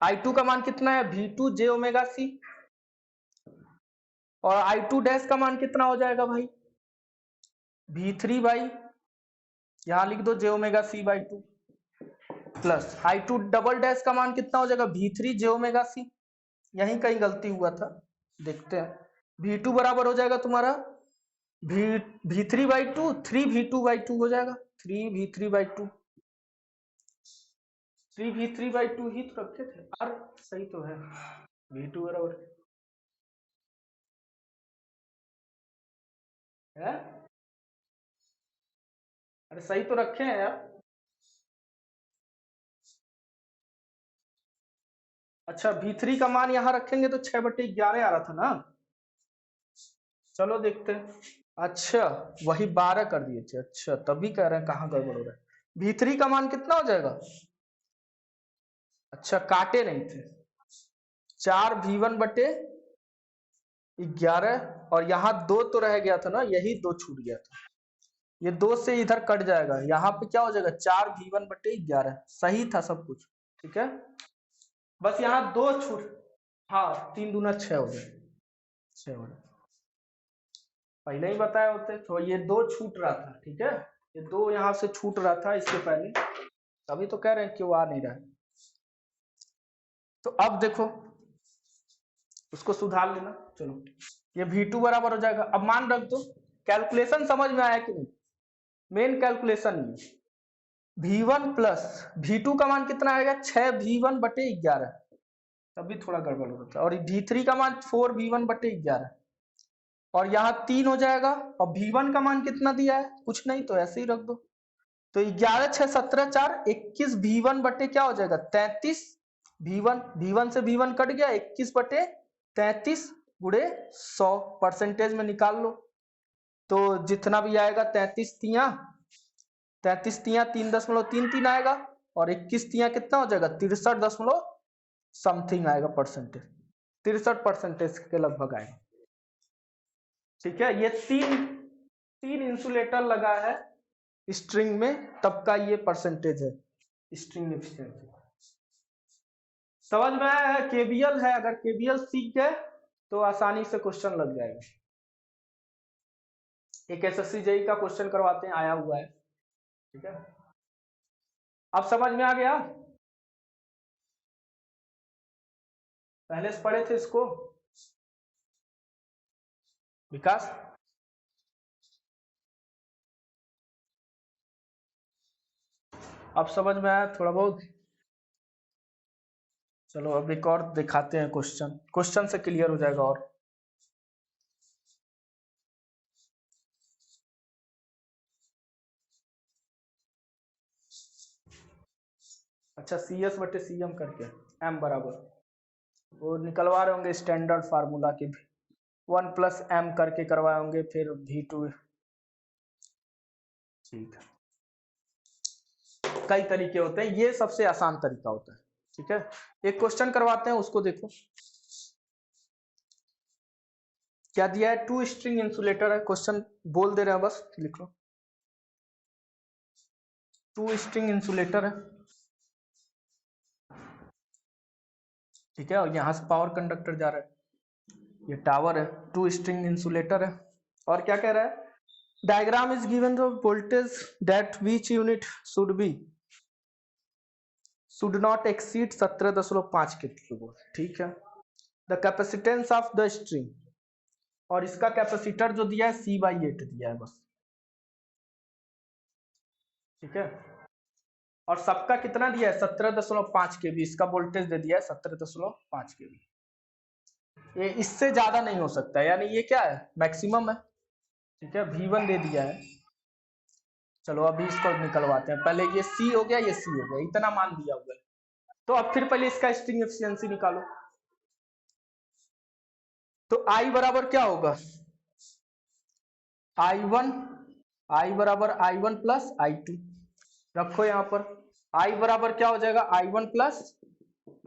I2 का मान कितना है V2 j ओमेगा सी, और I2 डैश का मान कितना हो जाएगा भाई V3 बाई, यहां लिख दो j omega C by 2, plus I2 double dash का मान कितना हो जाएगा V3 j ओमेगा सी, यहीं कहीं गलती हुआ था, देखते हैं। V2 बराबर हो जाएगा तुम्हारा V3/2, 3v2/2 हो जाएगा, 3v3/2, 3v3/2 ही तो रखे थे, और सही तो है V2 बराबर है, अरे सही तो रखे हैं यार। अच्छा V3 का मान यहाँ रखेंगे तो 6/11 आ रहा था ना, चलो देखते हैं। अच्छा वही 12 कर दिए थे, अच्छा तभी कह रहे हैं कहाँ गड़बड़ हो रहा है। V3 का मान कितना हो जाएगा, अच्छा काटे नहीं थे, 4v1/11 और यहाँ 2 तो रह गया था ना, यही 2 छूट गया था, ये 2 से इधर कट जाएगा, यहाँ पे क्या हो जाएगा 4v1/11, सही था सब कुछ। ठीक है, बस यहाँ 2 छूट, हाँ 3 दूना 6 हो जाए, 6 हो जाए, पहले ही बताए होते तो ये 2 छूट रहा था। ठीक है, ये 2 यहाँ से छूट रहा था इसके पहले, तभी तो कह रहे हैं क्यों आ नहीं रहा है। तो अब देखो उसको सुधार लेना, चलो ये V2 बराबर हो जाएगा, अब मान रख दो, कैलकुलेशन समझ में आया कि नहीं, मेन कैलकुलेशन में V1 प्लस V2 का मान कितना आएगा 6v1/11, तभी थोड़ा गड़बड़ हो रहा था, और V3 का मान 4v1/11 और यहाँ 3 हो जाएगा, और V1 का मान कितना दिया है कुछ नहीं, तो ऐसे ही रख दो, तो 11 6 17 4 21 V1 बटे क्या हो जाएगा 33 V1 से V1 कट गया, 21/33 गुणे 100, परसेंटेज में निकाल लो, तो जितना भी आएगा 33 तिया 3.33 आएगा, और 21 तिया कितना हो जाएगा 63 दशमलव समथिंग आएगा परसेंटेज, 63% के लगभग आएगा। ठीक है, ये तीन इंसुलेटर लगा है स्ट्रिंग में, तब का ये परसेंटेज है स्ट्रिंग एफिशिएंसी। समझ में आया है, केबीएल है, अगर केबीएल सीख गए तो आसानी से क्वेश्चन लग जाएगा। एक एसएससी जेई का क्वेश्चन करवाते हैं, आया हुआ है। ठीक है, अब समझ में आ गया, पहले से पढ़े थे इसको विकास, अब समझ में आया थोड़ा बहुत। चलो अब एक और दिखाते हैं क्वेश्चन से क्लियर हो जाएगा। और अच्छा CS/CM करके m बराबर, वो निकलवा रहे होंगे स्टैंडर्ड फार्मूला के, 1 + m करके करवाए होंगे, फिर V2। ठीक है, कई तरीके होते हैं, ये सबसे आसान तरीका होता है। ठीक है, एक क्वेश्चन करवाते हैं, उसको देखो क्या दिया है। 2 स्ट्रिंग इंसुलेटर है, क्वेश्चन बोल दे रहे हैं, बस लिख लो। 2 स्ट्रिंग इंसुलेटर है, ठीक है, और यहां से पावर कंडक्टर जा रहा है, ये टावर है। 2 स्ट्रिंग इंसुलेटर है, और क्या कह रहा है, diagram is given the voltage that which unit should not exceed 17.5 kilovolt. ठीक है, the capacitance of the string, और इसका कैपेसिटर जो दिया है C/8 दिया है बस। ठीक है, और सबका कितना दिया है 17.5 kV, इसका वोल्टेज दे दिया है 17.5 kV। ये इससे ज्यादा नहीं हो सकता, यानी ये क्या है, मैक्सिमम है। ठीक है, V1 दे दिया है, चलो अभी इसको निकलवाते हैं, पहले ये C हो गया, ये C हो गया, इतना मान दिया हुआ है। तो अब फिर पहले इसका स्ट्रिंग एफिशिएंसी निकालो। तो I बराबर क्या होगा, I बराबर I1 + I2, रखो यहाँ पर। I बराबर क्या हो जाएगा, I1 +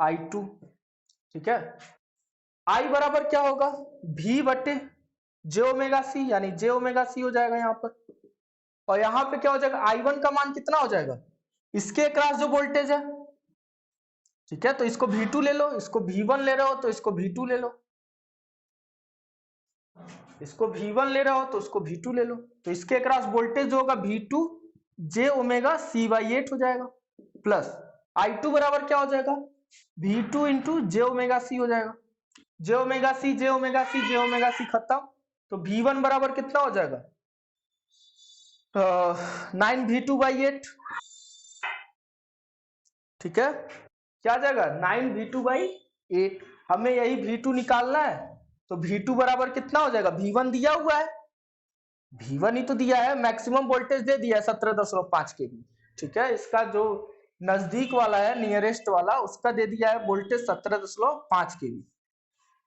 I2। ठीक है, I बराबर क्या होगा, V/j⍵c, यानी j⍵c हो जाएगा यहाँ पर। और यहाँ पे क्या हो जाएगा, I1 का मान कितना हो जाएगा, इसके अक्रॉस जो वोल्टेज है। ठीक है, तो इसको V2 ले लो, इसको V1 ले रहे हो तो इसको V2 ले लो, इसको V1 ले रहे हो तो उसको V2 ले लो। तो इसके अक्रॉस वोल्टेज जो होगा V2 j⍵c/8 हो जाएगा, प्लस I2 बराबर क्या हो जाएगा, V2 × j⍵c हो जाएगा। j⍵c खत्म, तो V1 बराबर कितना हो जाएगा, 9V2/8। ठीक है, क्या आ जाएगा, 9V2/8। हमें यही V2 निकालना है, तो V2 बराबर कितना हो जाएगा, V1 दिया हुआ है, V1 ही तो दिया है, मैक्सिमम वोल्टेज दे दिया है 17.5 kV। ठीक है, इसका जो नजदीक वाला है, नियरेस्ट वाला, उसका दे दिया है वोल्टेज 17.5 kV।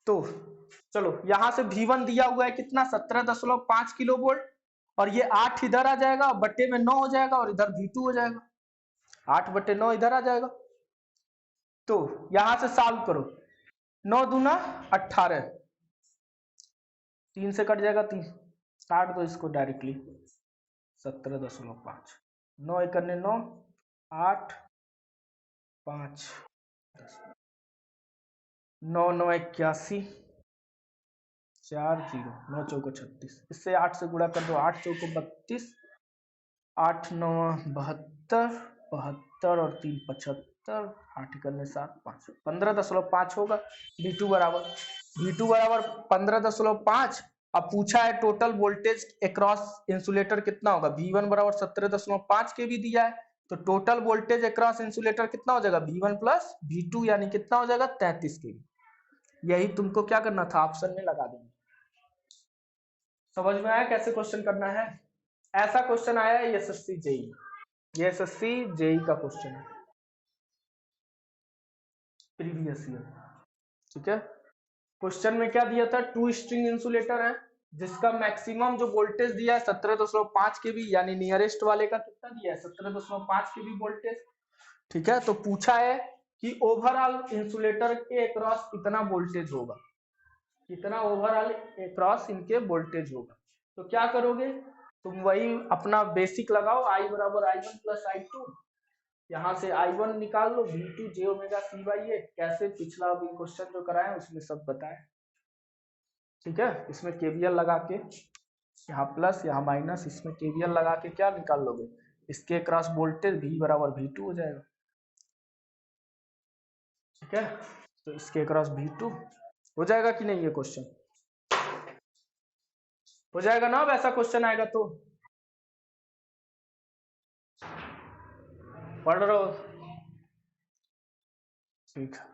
तो चलो यहां से V1 दिया हुआ है कितना, 17.5 किलो वोल्ट, और ये 8 इधर आ जाएगा, बट्टे में 9 हो जाएगा, और इधर V2 हो जाएगा, 8/9 इधर आ जाएगा। तो यहां से सॉल्व करो, 9 दूना 18, 3 से कट जाएगा 3, काट दो इसको डायरेक्टली, 17.5, 9 × 9 8, 5 9 9 81, 4 0, 9 चौको 36, इससे 8 से गुणा कर दो, 8 चौको 32, 8 9 72, 72 और 3 75, 8 करने 7 5, 15.5 होगा V2 बराबर। V2 बराबर 15.5। अब पूछा है टोटल वोल्टेज अक्रॉस इंसुलेटर कितना होगा, V1 बराबर 17.5 kV दिया है, तो टोटल वोल्टेज अक्रॉस इंसुलेटर कितना हो जाएगा, V1 + V2, यानी कितना हो जाएगा 33 kV। यही तुमको क्या करना था, ऑप्शन में लगा देंगे। समझ में आया कैसे क्वेश्चन करना है। ऐसा क्वेश्चन आया है एसएससी जेई, ये एसएससी जेई का क्वेश्चन है प्रीवियस ईयर। ठीक है, क्वेश्चन में क्या दिया था, 2 स्ट्रिंग इंसुलेटर है, जिसका मैक्सिमम जो वोल्टेज दिया है 17.5 kV, यानी नियरेस्ट वाले का कितना दिया है 17.5 kV वोल्टेज। ठीक है, तो पूछा है कि ओवरऑल इंसुलेटर के अक्रॉस कितना वोल्टेज होगा, कितना ओवरऑल अक्रॉस इनके वोल्टेज होगा। तो क्या करोगे, तुम वही अपना बेसिक लगाओ, I बराबर I1 + I2, यहाँ से I1 निकाल लो, V2 j⍵c/8, कैसे पिछला अभी क्वेश्चन जो कराए उसमें सब बताए। ठीक है, इसमें KVL लगा के, यहाँ प्लस यहाँ माइनस, इसमें KVL लगा के क्या निकाल लोगे, इसके क्रॉस वोल्टेज V बराबर V2 हो जाएगा। ठीक है, तो इसके क्रॉस V2 हो जाएगा कि नहीं, ये क्वेश्चन हो जाएगा ना, वैसा क्वेश्चन आएगा तो पढ़ रहे हो। ठीक है,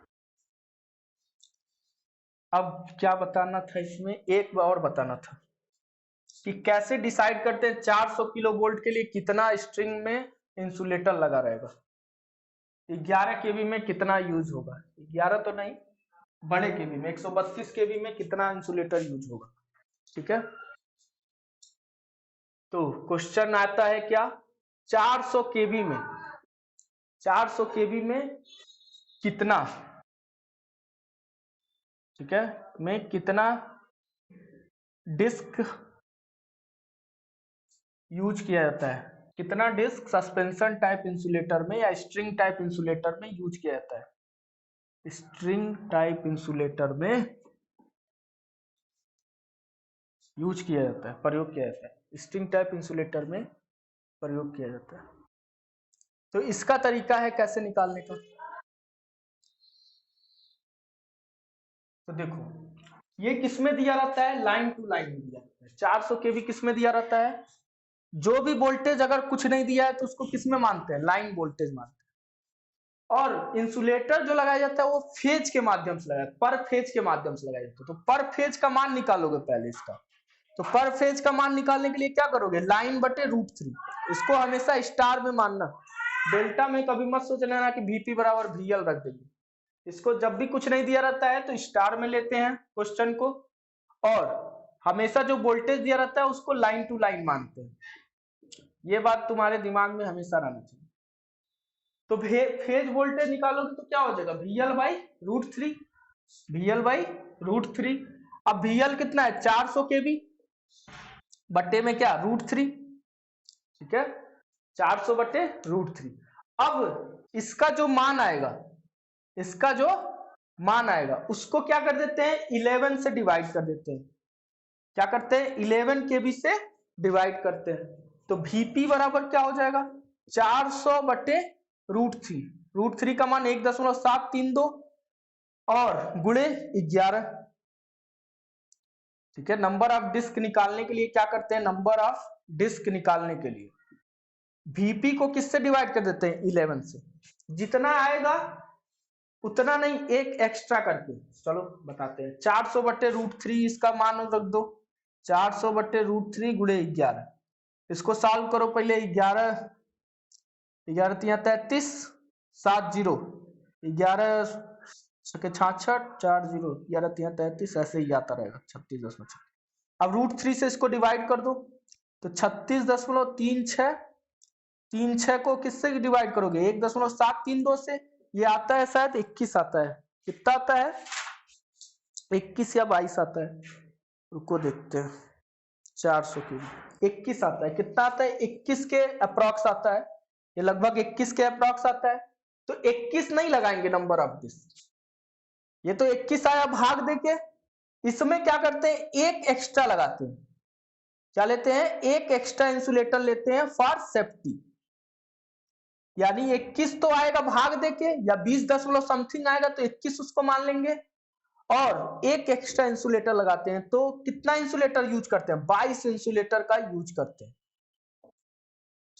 अब क्या बताना था इसमें, एक और बताना था कि कैसे डिसाइड करते हैं 400 किलो वोल्ट के लिए कितना स्ट्रिंग में इंसुलेटर लगा रहेगा। 11 केवी में कितना यूज होगा? 11 तो नहीं, बड़े केवी में 132 केवी में कितना इंसुलेटर यूज होगा? ठीक है, तो क्वेश्चन आता है क्या, 400 केवी में, 400 केवी में कितना, ठीक है, में कितना डिस्क यूज किया जाता है, कितना डिस्क सस्पेंशन टाइप इंसुलेटर में या स्ट्रिंग टाइप इंसुलेटर में यूज किया जाता है? स्ट्रिंग टाइप इंसुलेटर में यूज किया जाता है, प्रयोग किया जाता है, स्ट्रिंग टाइप इंसुलेटर में प्रयोग किया जाता है। तो इसका तरीका है कैसे निकालने का, तो देखो ये किसमें दिया रहता है, लाइन टू लाइन में दिया रहता है। 400 केवी किसमें दिया रहता है, जो भी वोल्टेज अगर कुछ नहीं दिया है तो उसको किसमें मानते हैं, लाइन वोल्टेज मानते हैं। और इंसुलेटर जो लगाया जाता है वो फेज के माध्यम से लगाया, पर फेज के माध्यम से लगाया जाता है। तो पर फेज का मान निकालोगे पहले इसका, तो पर फेज का मान निकालने के लिए क्या करोगे, लाइन बटे √3, इसको हमेशा स्टार में मानना, डेल्टा में कभी मत सोच लेना कि VP बराबर VL रख देंगे। इसको जब भी कुछ नहीं दिया रहता है तो स्टार में लेते हैं क्वेश्चन को, और हमेशा जो वोल्टेज दिया रहता है उसको लाइन टू लाइन मानते हैं। ये बात तुम्हारे दिमाग में हमेशा रहना चाहिए। तो फेज वोल्टेज निकालोगे तो क्या हो जाएगा, VL/√3, VL/√3। अब VL कितना है, 400 केवी बट्टे में क्या, √3, ठीक है, 400 बट्टे √3। अब इसका जो मान आएगा, इसका जो मान आएगा उसको क्या कर देते हैं, 11 से डिवाइड कर देते हैं। क्या करते हैं, 11 केवी से डिवाइड करते हैं। तो VP बराबर क्या हो जाएगा, 400 बटे √3, √3 का मान 1.732 और गुणे 11, ठीक है। नंबर ऑफ डिस्क निकालने के लिए क्या करते हैं, नंबर ऑफ डिस्क निकालने के लिए VP को किससे डिवाइड कर देते हैं, 11 से। जितना आएगा उतना नहीं, एक एक्स्ट्रा करके, चलो बताते हैं। 400 बटे √3 इसका मान रख दो, 400 बटे √3 गुणे 11, इसको सॉल्व करो पहले। 11 33 7 0, 11 66 4 0, 11 33, ऐसे ही आता रहेगा 36.6। अब √3 से इसको डिवाइड कर दो, तो 36.36 को किससे डिवाइड करोगे, 1.732 से, ये आता है शायद 21 आता है, कितना आता है, 21 या 22 आता है, रुको देखते हैं। 400 की 21 आता है, कितना आता है, 21 के अप्रॉक्स आता है, ये लगभग 21 के अप्रॉक्स आता है। तो 21 नहीं लगाएंगे नंबर ऑफ डिस्क, ये तो 21 आया भाग देके, इसमें क्या करते हैं, एक एक्स्ट्रा लगाते हैं। क्या लेते हैं, एक एक्स्ट्रा इंसुलेटर लेते हैं फॉर सेफ्टी, यानी 21 तो आएगा भाग देके, या 20 दशमलव समथिंग आएगा तो 21 उसको मान लेंगे, और एक एक्स्ट्रा इंसुलेटर लगाते हैं। तो कितना इंसुलेटर यूज करते हैं, 22 इंसुलेटर का यूज करते हैं,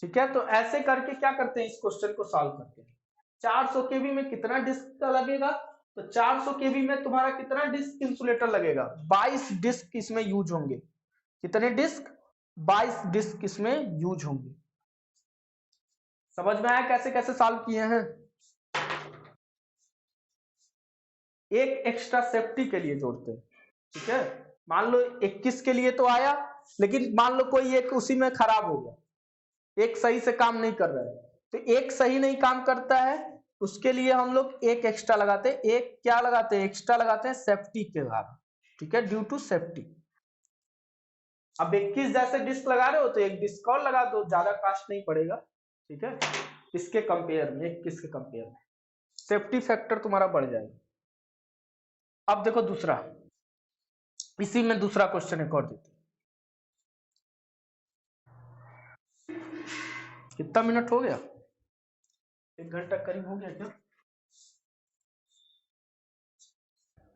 ठीक है। तो ऐसे करके क्या करते हैं, इस क्वेश्चन को सॉल्व करते हैं। 400 केवी में कितना डिस्क का लगेगा, तो 400 केवी में तुम्हारा कितना डिस्क इंसुलेटर लगेगा, 22 डिस्क इसमें यूज होंगे। कितने डिस्क, 22 डिस्क इसमें यूज होंगे। समझ में आया कैसे कैसे सॉल्व किए हैं। एक एक्स्ट्रा सेफ्टी के लिए जोड़ते हैं, ठीक है। मान लो 21 के लिए तो आया, लेकिन मान लो कोई एक उसी में खराब हो गया, एक सही से काम नहीं कर रहा है, तो एक सही नहीं काम करता है, उसके लिए हम लोग एक एक्स्ट्रा लगाते हैं। एक क्या लगाते हैं, एक्स्ट्रा लगाते हैं सेफ्टी के कारण, ठीक है, ड्यू टू सेफ्टी। अब 21 जैसे डिस्क लगा रहे हो तो एक डिस्क और लगा दो, ज्यादा कॉस्ट नहीं पड़ेगा, ठीक है। इसके कंपेयर में, 21 के कंपेयर में सेफ्टी फैक्टर तुम्हारा बढ़ जाएगा। अब देखो दूसरा, इसी में दूसरा क्वेश्चन एक और देते, कितना मिनट हो गया, 1 घंटा करीब हो गया क्या,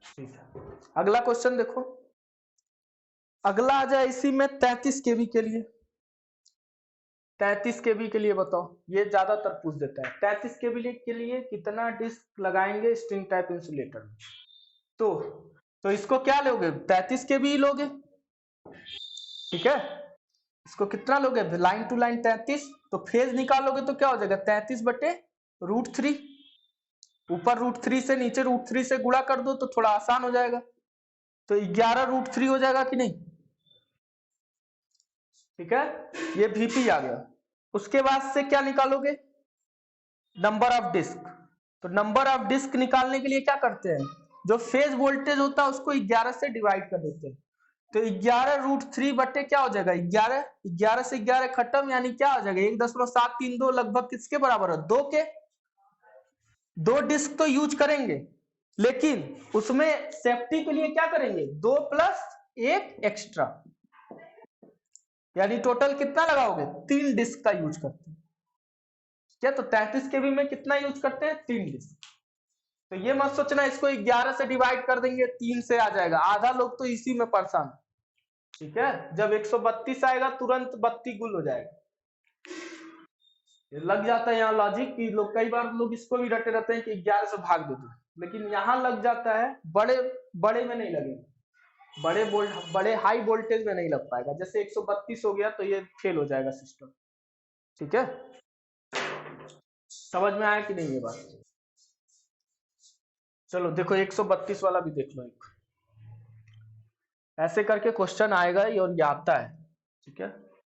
ठीक है। अगला क्वेश्चन देखो, अगला आ जाए इसी में 33 केवी के लिए। 33 केवी के लिए बताओ, ये ज्यादातर पूछ देता है, 33 केवी के लिए कितना डिस्क लगाएंगे स्ट्रिंग टाइप इंसुलेटर में। तो इसको क्या लोगे, 33 केवी लोगे, ठीक है। इसको कितना लोगे, लाइन टू लाइन 33, तो फेज निकालोगे तो क्या हो जाएगा, 33 बटे √3, ऊपर √3 से नीचे √3 से गुणा कर दो तो थोड़ा आसान हो जाएगा। तो 11√3 हो जाएगा कि नहीं? ठीक है, ये VP आ गया। उसके बाद से क्या निकालोगे? Number of disc. तो नंबर ऑफ डिस्क निकालने के लिए क्या करते हैं, जो फेज वोल्टेज होता है उसको 11 से डिवाइड कर देते हैं। तो 11√3 बटे क्या हो जाएगा 11, 11 से 11 खत्म, यानी क्या हो जाएगा 1.732 लगभग किसके बराबर है, 2 के। 2 डिस्क तो यूज करेंगे, लेकिन उसमें सेफ्टी के लिए क्या करेंगे 2 प्लस 1 एक्स्ट्रा, यानी टोटल कितना लगाओगे 3 डिस्क का यूज करते हैं क्या। तो 33 केबी में कितना यूज करते हैं 3 डिस्क। तो ये मत सोचना इसको 11 से डिवाइड कर देंगे 3 से आ जाएगा, आधा लोग तो इसी में परेशान। ठीक है, जब 132 आएगा तुरंत 32 गुल हो जाएगा। ये लग जाता है यहाँ लॉजिक कि लोग कई बार लोग इसको भी रटे रहते हैं कि 11 से भाग दे दो, लेकिन यहाँ लग जाता है, बड़े में नहीं लगेगा, बड़े हाई वोल्टेज में नहीं लग पाएगा। जैसे 132 हो गया तो ये फेल हो जाएगा सिस्टम। ठीक है, समझ में आया कि नहीं ये बात? चलो देखो 132 वाला भी देख लो, एक ऐसे करके क्वेश्चन आएगा और ये आता है। ठीक है,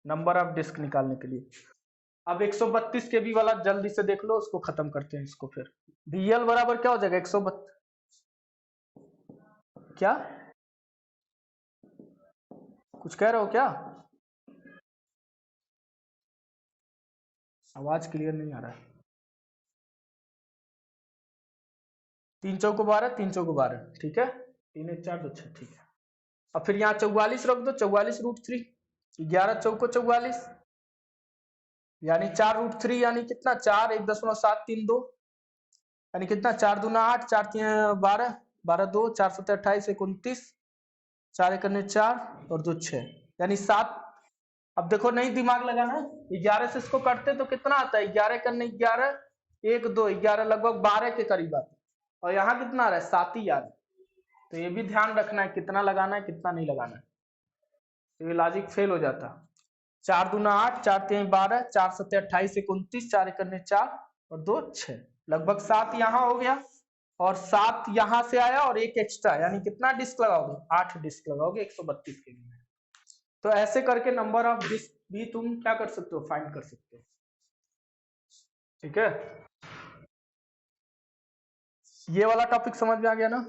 नंबर ऑफ डिस्क निकालने के लिए। अब 132 केबी वाला जल्दी से देख लो, उसको खत्म करते हैं इसको। फिर VL बराबर क्या हो जाएगा 132, क्या कुछ कह रहे हो क्या? आवाज क्लियर नहीं आ रहा है। 3 चौको 12, 3 चौको 12, ठीक है, 3 1 4 2 6, ठीक है। अब फिर यहाँ 44 रख दो, 44√3, 11 चौको 44, यानी 4√3, यानी कितना 4 1.732, यानी कितना 4 दूना 8, 4 3 12, 12 2 4 7 28 29, 4 1 4 और 2 6, यानी 7। अब देखो नहीं दिमाग लगाना, 11 से इसको करते तो कितना आता है 11 करने 11, 1 2 11 लगभग 12 के करीब आता है, और यहाँ कितना आ रहा है 7 ही आ रहा है। तो ये भी ध्यान रखना है कितना लगाना है कितना नहीं लगाना है, तो ये लॉजिक फेल हो जाता। 4 दूना 8, 4 3 12, 4 7 28 29, 4 1 4 और 2 6, लगभग 7 यहाँ हो गया, और 7 यहाँ से आया और 1 एक्स्ट्रा, यानी कितना डिस्क लगाओगे 8 डिस्क लगाओगे 132 के लिए। तो ऐसे करके नंबर ऑफ डिस्क भी तुम क्या कर सकते हो, फाइंड कर सकते हो। ठीक है, ये वाला टॉपिक समझ में आ गया ना।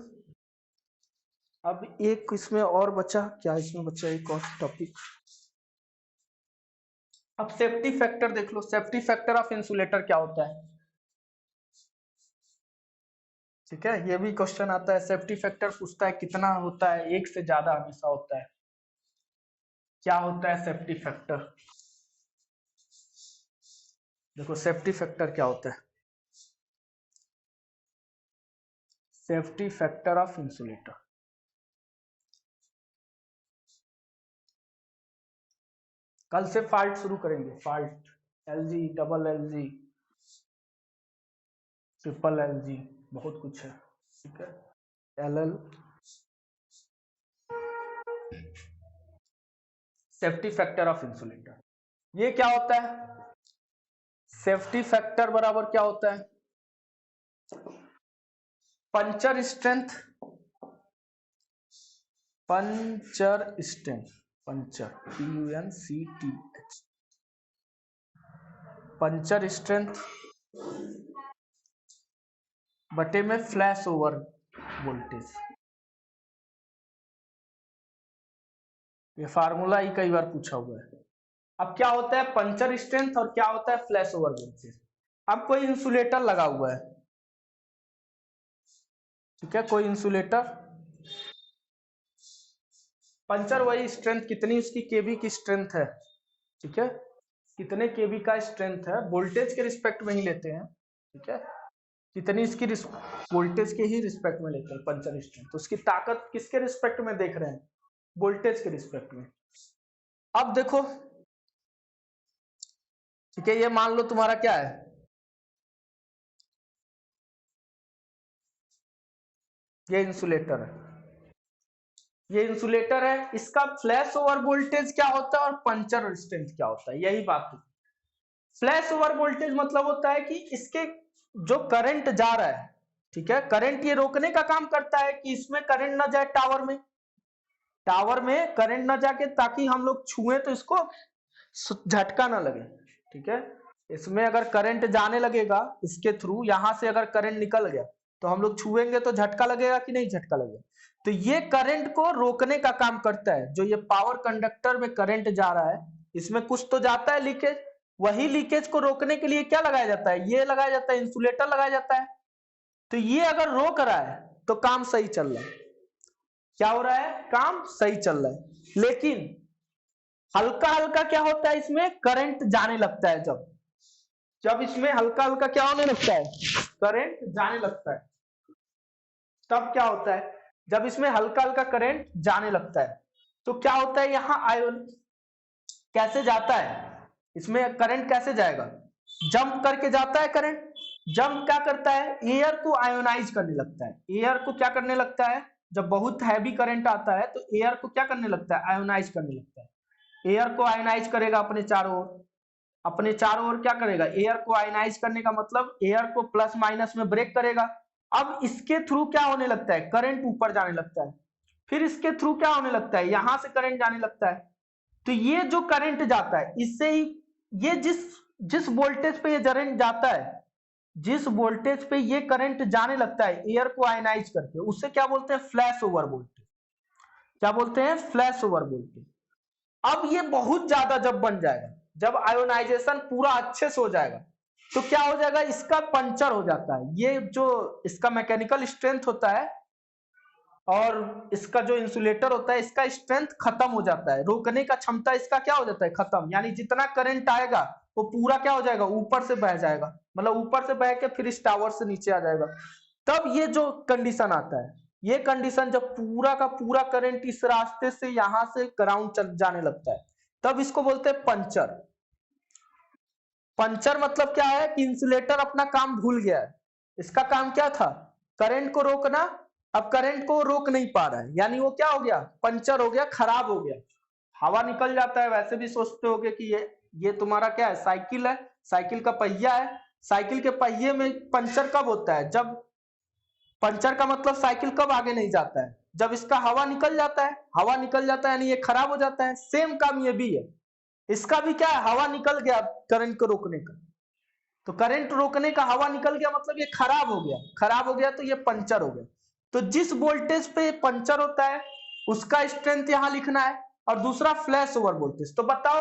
अब एक इसमें और बचा, क्या इसमें बचा एक और टॉपिक। अब सेफ्टी फैक्टर देख लो, सेफ्टी फैक्टर ऑफ इंसुलेटर क्या होता है। ठीक है, ये भी क्वेश्चन आता है, सेफ्टी फैक्टर पूछता है कितना होता है, एक से ज्यादा हमेशा होता है। क्या होता है सेफ्टी फैक्टर, देखो सेफ्टी फैक्टर क्या होता है, सेफ्टी फैक्टर ऑफ इंसुलेटर। कल से फॉल्ट शुरू करेंगे, fault LG, double LG, triple LG, बहुत कुछ है। ठीक है, LL, safety factor of insulator, ये क्या होता है। सेफ्टी फैक्टर बराबर क्या होता है, puncture strength, puncture strength, puncture PUNCTH, puncture strength बटे में फ्लैश ओवर वोल्टेज। ये फार्मूला ही कई बार पूछा हुआ है। अब क्या होता है पंचर स्ट्रेंथ और क्या होता है फ्लैश ओवर वोल्टेज। अब कोई इंसुलेटर लगा हुआ है, ठीक है, कोई इंसुलेटर, पंचर वही स्ट्रेंथ, कितनी उसकी केबी की स्ट्रेंथ है, ठीक है, कितने केबी का स्ट्रेंथ है, वोल्टेज के रिस्पेक्ट में ही लेते हैं। ठीक है, कितनी इसकी वोल्टेज के ही रिस्पेक्ट में लेते हैं पंचर स्ट्रेंथ, तो उसकी ताकत किसके रिस्पेक्ट में देख रहे हैं, वोल्टेज के रिस्पेक्ट में। अब देखो, ठीक है, ये मान लो तुम्हारा क्या है, ये इंसुलेटर है, ये इंसुलेटर है, इसका फ्लैश ओवर वोल्टेज क्या होता है और पंचर स्ट्रेंथ क्या होता है, यही बात है। फ्लैश ओवर वोल्टेज मतलब होता है कि इसके जो करंट जा रहा है ठीक है, करंट ये रोकने का काम करता है कि इसमें करंट ना जाए टावर में करंट ना जाके, ताकि हम लोग छुए तो इसको झटका ना लगे। ठीक है, इसमें अगर करंट जाने लगेगा इसके थ्रू, यहां से अगर करंट निकल गया तो हम लोग छुएंगे तो झटका लगेगा कि नहीं, झटका लगेगा। तो ये करंट को रोकने का काम करता है। जो ये पावर कंडक्टर में करंट जा रहा है, इसमें कुछ तो जाता है लीकेज, वही लीकेज को रोकने के लिए क्या लगाया जाता है, ये लगाया जाता है, इंसुलेटर लगाया जाता है। तो ये अगर रोक रहा है तो काम सही चल रहा है। क्या हो रहा है, काम सही चल रहा है। लेकिन हल्का हल्का क्या होता है, इसमें करंट जाने लगता है। जब इसमें हल्का हल्का क्या होने लगता है, करंट जाने लगता है, तब क्या होता है, जब इसमें हल्का हल्का करंट जाने लगता है तो क्या होता है, यहाँ आयन कैसे जाता है, इसमें करंट कैसे जाएगा, जंप करके जाता है करंट। जंप क्या करता है, एयर को आयोनाइज करने लगता है। एयर को क्या करने लगता है, जब बहुत हैवी करंट आता है तो एयर को क्या करने लगता है, आयोनाइज करने लगता है। एयर को आयोनाइज करेगा अपने चारों ओर, अपने चारों ओर क्या करेगा, एयर को आयोनाइज करने का मतलब एयर को प्लस माइनस में ब्रेक करेगा। अब इसके थ्रू क्या होने लगता है, करंट ऊपर जाने लगता है। फिर इसके थ्रू क्या होने लगता है, यहां से करंट जाने लगता है। तो ये जो करंट जाता है, इससे ही ये जिस जिस वोल्टेज पे ये करंट जाता है, जिस वोल्टेज पे ये करंट जाने लगता है एयर को आयनाइज करके, उससे क्या बोलते हैं, फ्लैश ओवर वोल्टेज। क्या बोलते हैं, फ्लैश ओवर वोल्टेज। अब ये बहुत ज्यादा जब बन जाएगा, जब आयोनाइजेशन पूरा अच्छे से हो जाएगा, तो क्या हो जाएगा, इसका पंचर हो जाता है। ये जो इसका मैकेनिकल स्ट्रेंथ होता है और इसका जो इंसुलेटर होता है, इसका स्ट्रेंथ खत्म हो जाता है, रोकने का क्षमता इसका क्या हो जाता है, खत्म। यानी जितना करंट आएगा वो पूरा क्या हो जाएगा, ऊपर से बह जाएगा, मतलब ऊपर से बह के फिर इस टावर से नीचे आ जाएगा। तब ये जो कंडीशन आता है, ये कंडीशन जब पूरा का पूरा करंट इस रास्ते से यहां से ग्राउंड चल जाने लगता है, तब इसको बोलते हैं पंचर। पंचर मतलब क्या है कि इंसुलेटर अपना काम भूल गया है। इसका काम क्या था, करंट को रोकना, अब करंट को रोक नहीं पा रहा है, यानी वो क्या हो गया, पंचर हो गया, खराब हो गया, हवा निकल जाता है। वैसे भी सोचते होगे कि ये तुम्हारा क्या है, साइकिल है, साइकिल का पहिया है। साइकिल के पहिए में पंचर कब होता है, जब पंचर का मतलब साइकिल कब आगे नहीं जाता है, जब इसका हवा निकल जाता है। हवा निकल जाता है यानी ये खराब हो जाता है। सेम काम ये भी है, इसका भी क्या है, हवा निकल गया करंट को रोकने का, तो करंट रोकने का हवा निकल गया, मतलब ये खराब हो गया, खराब हो गया तो ये पंचर हो गया। तो जिस वोल्टेज पे पंचर होता है उसका स्ट्रेंथ यहां लिखना है। और दूसरा फ्लैश ओवर वोल्टेज। तो बताओ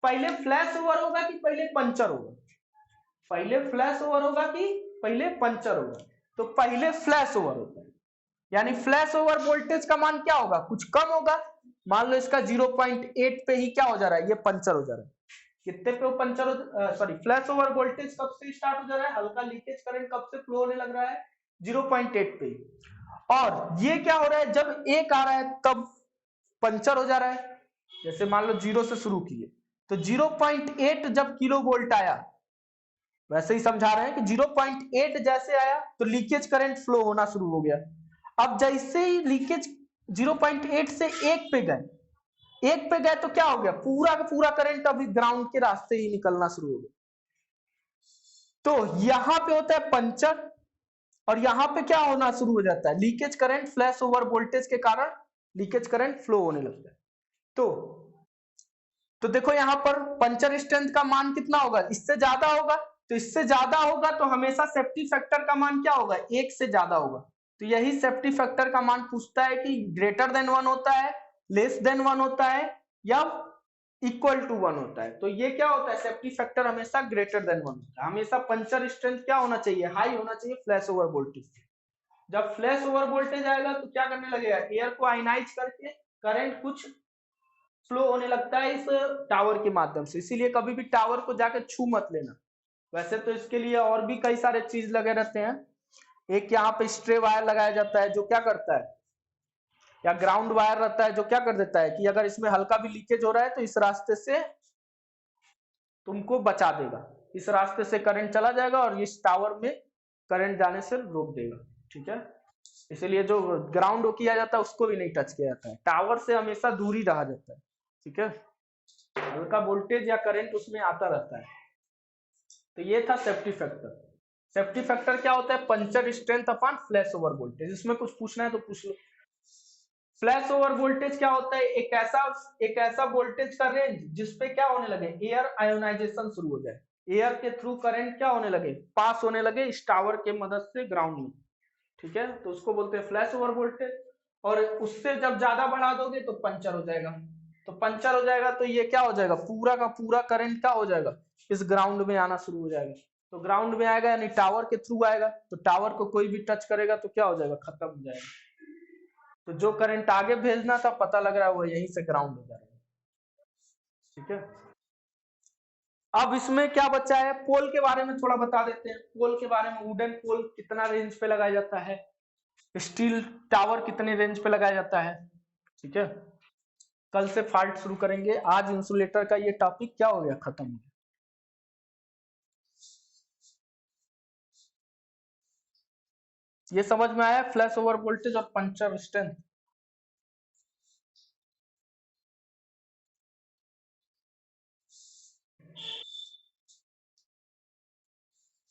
पहले फ्लैश ओवर होगा कि पहले पंचर होगा, पहले फ्लैश ओवर होगा कि पहले पंचर होगा। तो पहले फ्लैश ओवर होता है, यानी फ्लैश ओवर वोल्टेज का मान क्या होगा, कुछ कम होगा। मान लो इसका 0.8 पे ही क्या हो जा रहा है, ये पंचर हो जा रहा है। कितने पे पंचर हो, सॉरी, फ्लैश ओवर वोल्टेज कब से स्टार्ट हो जा रहा है, हल्का लीकेज करंट कब से फ्लो होने लग रहा है, 0.8 पे। और ये क्या हो रहा है, जब एक आ रहा है तब पंचर हो जा रहा है। जैसे मान लो 0 से शुरू किए तो 0.8 जब किलो वोल्ट आया, वैसे ही समझा रहे हैं कि 0.8 जैसे आया तो लीकेज करंट फ्लो होना शुरू हो गया। अब जैसे ही लीकेज 0.8 से 1 पे गए, 1 पे गए तो क्या हो गया, पूरा का पूरा करंट अभी ग्राउंड के रास्ते ही निकलना शुरू हो गया। तो यहां पे होता है पंचर, और यहां पे क्या होना शुरू हो जाता है, leakage current, flash over voltage के कारण लीकेज करंट फ्लो होने लगता है। तो देखो यहां पर पंचर स्ट्रेंथ का मान कितना होगा, इससे ज्यादा होगा। तो इससे ज्यादा होगा तो हमेशा सेफ्टी फैक्टर का मान क्या होगा, 1 से ज्यादा होगा। तो यही सेफ्टी फैक्टर का मान पूछता है कि ग्रेटर देन 1 होता है, लेस देन 1 होता है, या इक्वल टू 1 होता है। तो ये क्या होता है, सेफ्टी फैक्टर हमेशा ग्रेटर देन 1 होता है। हमेशा पंचर स्ट्रेंथ क्या होना चाहिए, हाई होना चाहिए फ्लैश ओवर वोल्टेज। जब फ्लैश ओवर वोल्टेज आएगा तो क्या करने लगेगा, एयर को आयनाइज करके करंट कुछ फ्लो होने लगता है इस टावर के माध्यम से। इसीलिए कभी भी टावर को जाकर छू मत लेना। वैसे तो इसके लिए और भी कई सारे चीज लगे रहते हैं। एक यहाँ पे स्ट्रे वायर लगाया जाता है जो क्या करता है, या ग्राउंड वायर रहता है जो क्या कर देता है कि अगर इसमें हल्का भी लीकेज हो रहा है तो इस रास्ते से तुमको बचा देगा, इस रास्ते से करंट चला जाएगा और इस टावर में करंट जाने से रोक देगा। ठीक है, इसीलिए जो ग्राउंड किया जाता है उसको भी नहीं टच किया जाता है, टावर से हमेशा दूरी रहा जाता है। ठीक है, हल्का वोल्टेज या करंट उसमें आता रहता है। तो ये था सेफ्टी फैक्टर। सेफ्टी फैक्टर क्या होता है? Puncture strength upon flash over voltage. इसमें कुछ पूछना है तो पूछ लो। फ्लैश ओवर वोल्टेज क्या होता है? एक ऐसा वोल्टेज का रेंज जिसपे क्या होने लगे, एयर आयोनाइजेशन शुरू हो जाए, एयर के थ्रू करंट क्या होने लगे, पास होने लगे इस टावर के मदद से ग्राउंड में। ठीक है, तो उसको बोलते हैं फ्लैश ओवर वोल्टेज। और उससे जब ज्यादा बढ़ा दोगे तो पंचर हो जाएगा। तो पंचर हो जाएगा तो ये क्या हो जाएगा, पूरा का पूरा करंट क्या हो जाएगा, इस ग्राउंड में आना शुरू हो जाएगा। तो ग्राउंड में आएगा यानी टावर के थ्रू आएगा, तो टावर को कोई भी टच करेगा तो क्या हो जाएगा, खत्म हो जाएगा। तो जो करंट आगे भेजना था पता लग रहा है वो यहीं से ग्राउंड हो जाएगा। ठीक है, अब इसमें क्या बचा है, पोल के बारे में थोड़ा बता देते हैं। पोल के बारे में, वुडन पोल कितना रेंज पे लगाया जाता है, स्टील टावर कितने रेंज पे लगाया जाता है। ठीक है, कल से फाल्ट शुरू करेंगे, आज इंसुलेटर का ये टॉपिक क्या हो गया, खत्म हो गया। ये समझ में आया, फ्लैश ओवर वोल्टेज और पंचर स्ट्रेंथ।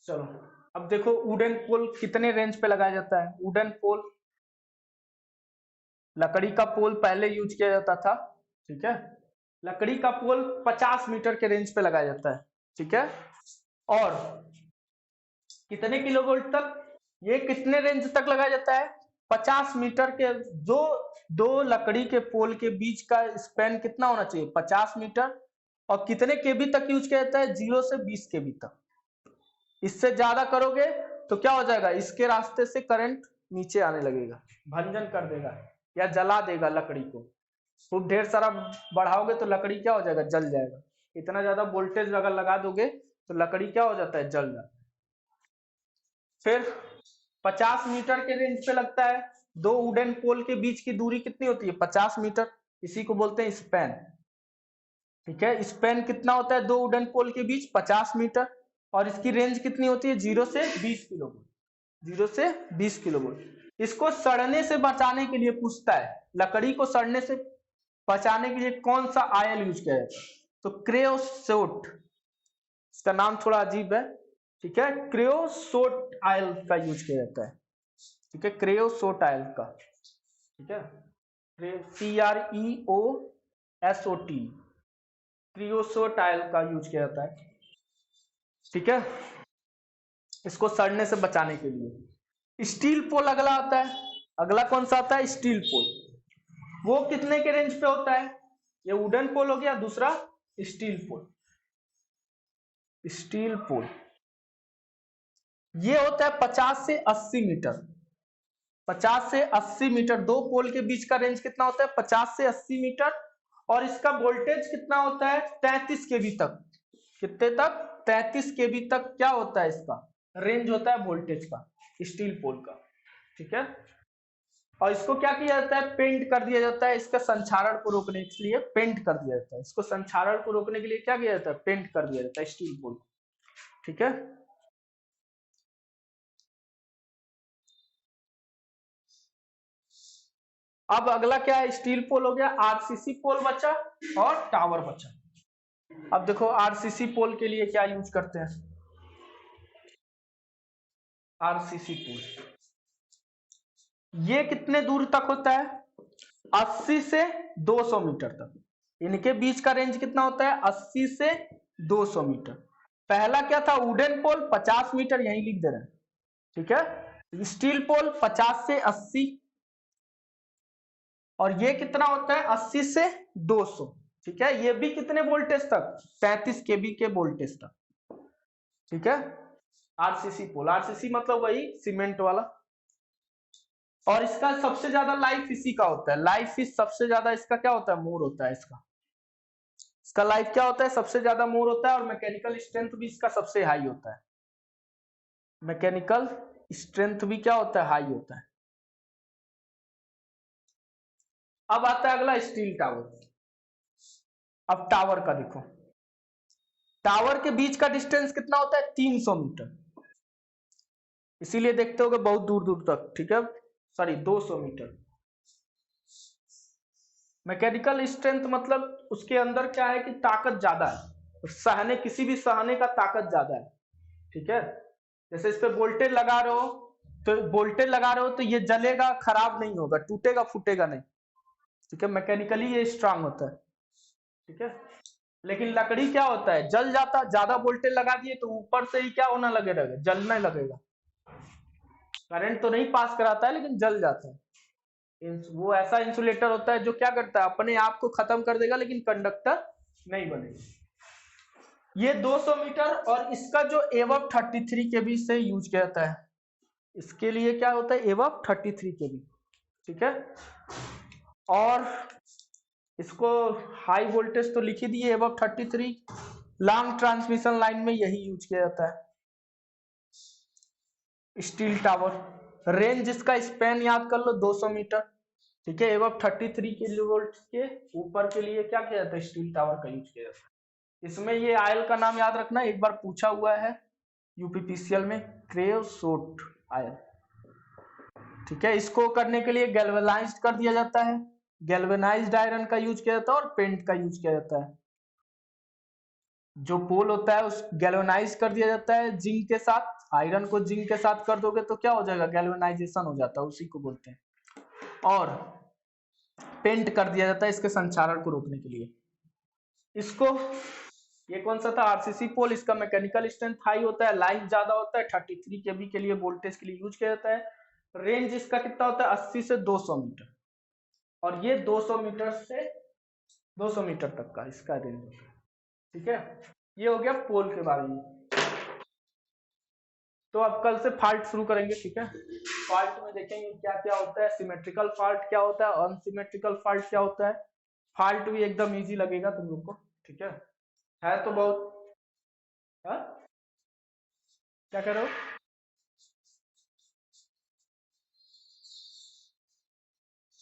चलो अब देखो, वुडन पोल कितने रेंज पे लगाया जाता है। वुडन पोल, लकड़ी का पोल पहले यूज किया जाता था। ठीक है, लकड़ी का पोल 50 मीटर के रेंज पे लगाया जाता है। ठीक है, और कितने किलो वोल्ट तक, ये कितने रेंज तक लगाया जाता है, 50 मीटर के। जो दो लकड़ी के पोल के बीच का स्पैन कितना होना चाहिए, 50 मीटर। और कितने केबी तक यूज किया जाता है, 0 से 20 केबी तक। इससे ज्यादा करोगे तो क्या हो जाएगा, इसके रास्ते से करंट नीचे आने लगेगा, भंजन कर देगा या जला देगा लकड़ी को। खूब ढेर सारा बढ़ाओगे तो लकड़ी क्या हो जाएगा, जल जाएगा। इतना ज्यादा वोल्टेज अगर लगा दोगे तो लकड़ी क्या हो जाता है, जल जाता है। फिर 50 मीटर के रेंज पे लगता है। दो वुडन पोल के बीच की दूरी कितनी होती है, 50 मीटर। इसी को बोलते हैं स्पैन। ठीक है, स्पैन कितना होता है दो वुडन पोल के बीच, 50 मीटर। और इसकी रेंज कितनी होती है, 0 से 20 किलो वोल्ट। 0 से 20 किलो वोल्ट। इसको सड़ने से बचाने के लिए पूछता है, लकड़ी को सड़ने से बचाने के लिए कौन सा आयल यूज किया जाता है, तो क्रेओसोट। इसका नाम थोड़ा अजीब है। ठीक है, क्रेओसोट आयल का यूज किया जाता है। ठीक है, क्रेओसोट आयल का। ठीक है, CREOSOT, क्रियोसोट आयल का यूज किया जाता है। ठीक है, इसको सड़ने से बचाने के लिए। स्टील पोल अगला आता है। अगला कौन सा आता है, स्टील पोल। वो कितने के रेंज पे होता है, ये वुडन पोल हो गया, दूसरा स्टील पोल। स्टील पोल ये होता है 50 से 80 मीटर। 50 से 80 मीटर, दो पोल के बीच का रेंज कितना होता है, 50 से 80 मीटर। और इसका वोल्टेज कितना होता है, 33 केवी तक। कितने तक, 33 केवी तक क्या होता है, इसका रेंज होता है वोल्टेज का, स्टील पोल का। ठीक है, और इसको क्या किया जाता है, पेंट कर दिया जाता है। इसका संक्षारण को रोकने के लिए पेंट कर दिया जाता है। इसको संक्षारण को रोकने के लिए क्या किया जाता है, पेंट कर दिया जाता है स्टील पोल। ठीक है, अब अगला क्या है, स्टील पोल हो गया, आरसीसी पोल बचा और टावर बचा। अब देखो आरसीसी पोल के लिए क्या यूज करते हैं, आरसीसी पोल ये कितने दूर तक होता है, 80 से 200 मीटर तक। इनके बीच का रेंज कितना होता है, 80 से 200 मीटर। पहला क्या था, वुडन पोल 50 मीटर, यही लिख दे रहे हैं। ठीक है, स्टील पोल 50 से 80, और ये कितना होता है, 80 से 200। ठीक है, ये भी कितने वोल्टेज तक, 33 केबी के वोल्टेज तक। ठीक है, आरसीसी पोल, आरसीसी मतलब वही सीमेंट वाला। और इसका सबसे ज्यादा लाइफ इसी का होता है, लाइफ इस सबसे ज्यादा इसका क्या होता है, मोर होता है इसका लाइफ क्या होता है, सबसे ज्यादा मोर होता है। और मैकेनिकल स्ट्रेंथ भी इसका सबसे हाई होता है। मैकेनिकल स्ट्रेंथ भी क्या होता है, हाई होता है। अब आता है अगला स्टील टावर। अब टावर का देखो, टावर के बीच का डिस्टेंस कितना होता है, 300 मीटर। इसीलिए देखते हो बहुत दूर दूर तक। ठीक है, सॉरी 200 मीटर। मैकेनिकल स्ट्रेंथ मतलब उसके अंदर क्या है कि ताकत ज्यादा है, सहने किसी भी सहने का ताकत ज्यादा है। ठीक है, जैसे इस पे वोल्टेज लगा रहे हो, तो वोल्टेज लगा रहे हो तो ये जलेगा, खराब नहीं होगा, टूटेगा फूटेगा नहीं, ठीक है, मैकेनिकली ये स्ट्रांग होता है, ठीक है। लेकिन लकड़ी क्या होता है, जल जाता, ज्यादा वोल्टेज लगा दिए तो ऊपर से ही क्या होना लगेगा, जलने लगेगा, करंट तो नहीं पास कराता है लेकिन जल जाता है। वो ऐसा इंसुलेटर होता है जो क्या करता है, अपने आप को खत्म कर देगा लेकिन कंडक्टर नहीं बनेगा। ये 200 मीटर, और इसका जो एवब 33 केवी से यूज किया जाता है, इसके लिए क्या होता है, एवब 33 केवी, ठीक है। और इसको हाई वोल्टेज तो लिख ही दिए, एवब 33, लॉन्ग ट्रांसमिशन लाइन में यही यूज किया जाता है। स्टील टावर, रेंज इसका स्पैन याद कर लो 200 मीटर, ठीक है। एवब 33 किलोवोल्ट के ऊपर के लिए क्या किया जाता है, स्टील टावर का यूज किया जाता है। इसमें ये आयल का नाम याद रखना, एक बार पूछा हुआ है यूपीपीसीएल में, क्रेओसोट आयल, ठीक है। इसको करने के लिए गैल्वेनाइज्ड कर दिया जाता है, गैल्वेनाइज्ड आयरन का यूज किया जाता है और पेंट का यूज किया जाता है। जो पोल होता है उस गैल्वेनाइज कर दिया जाता है जिंक के साथ, आयरन को जिंक के साथ कर दोगे तो क्या हो जाएगा, गैल्वेनाइजेशन हो जाता है, उसी को बोलते हैं। और पेंट कर दिया जाता है इसके संचारण को रोकने के लिए। इसको, ये कौन सा था, आरसीसी पोल, इसका मैकेनिकल स्ट्रेंथ हाई होता है, लाइफ ज्यादा होता है, 33 केवी के लिए वोल्टेज के लिए यूज किया जाता है। रेंज इसका कितना होता है, 80 से 200 मीटर, और ये 200 मीटर से 200 मीटर तक का इसका रेंज होता है, ठीक है। ये हो गया पोल के बारे में। तो अब कल से फॉल्ट शुरू करेंगे, ठीक है। फॉल्ट में देखेंगे क्या क्या होता है, सिमेट्रिकल फॉल्ट क्या होता है, अनसिमेट्रिकल फॉल्ट क्या होता है। फॉल्ट भी एकदम इजी लगेगा तुम लोग को, ठीक है तो बहुत। हाँ, क्या कह रहे हो।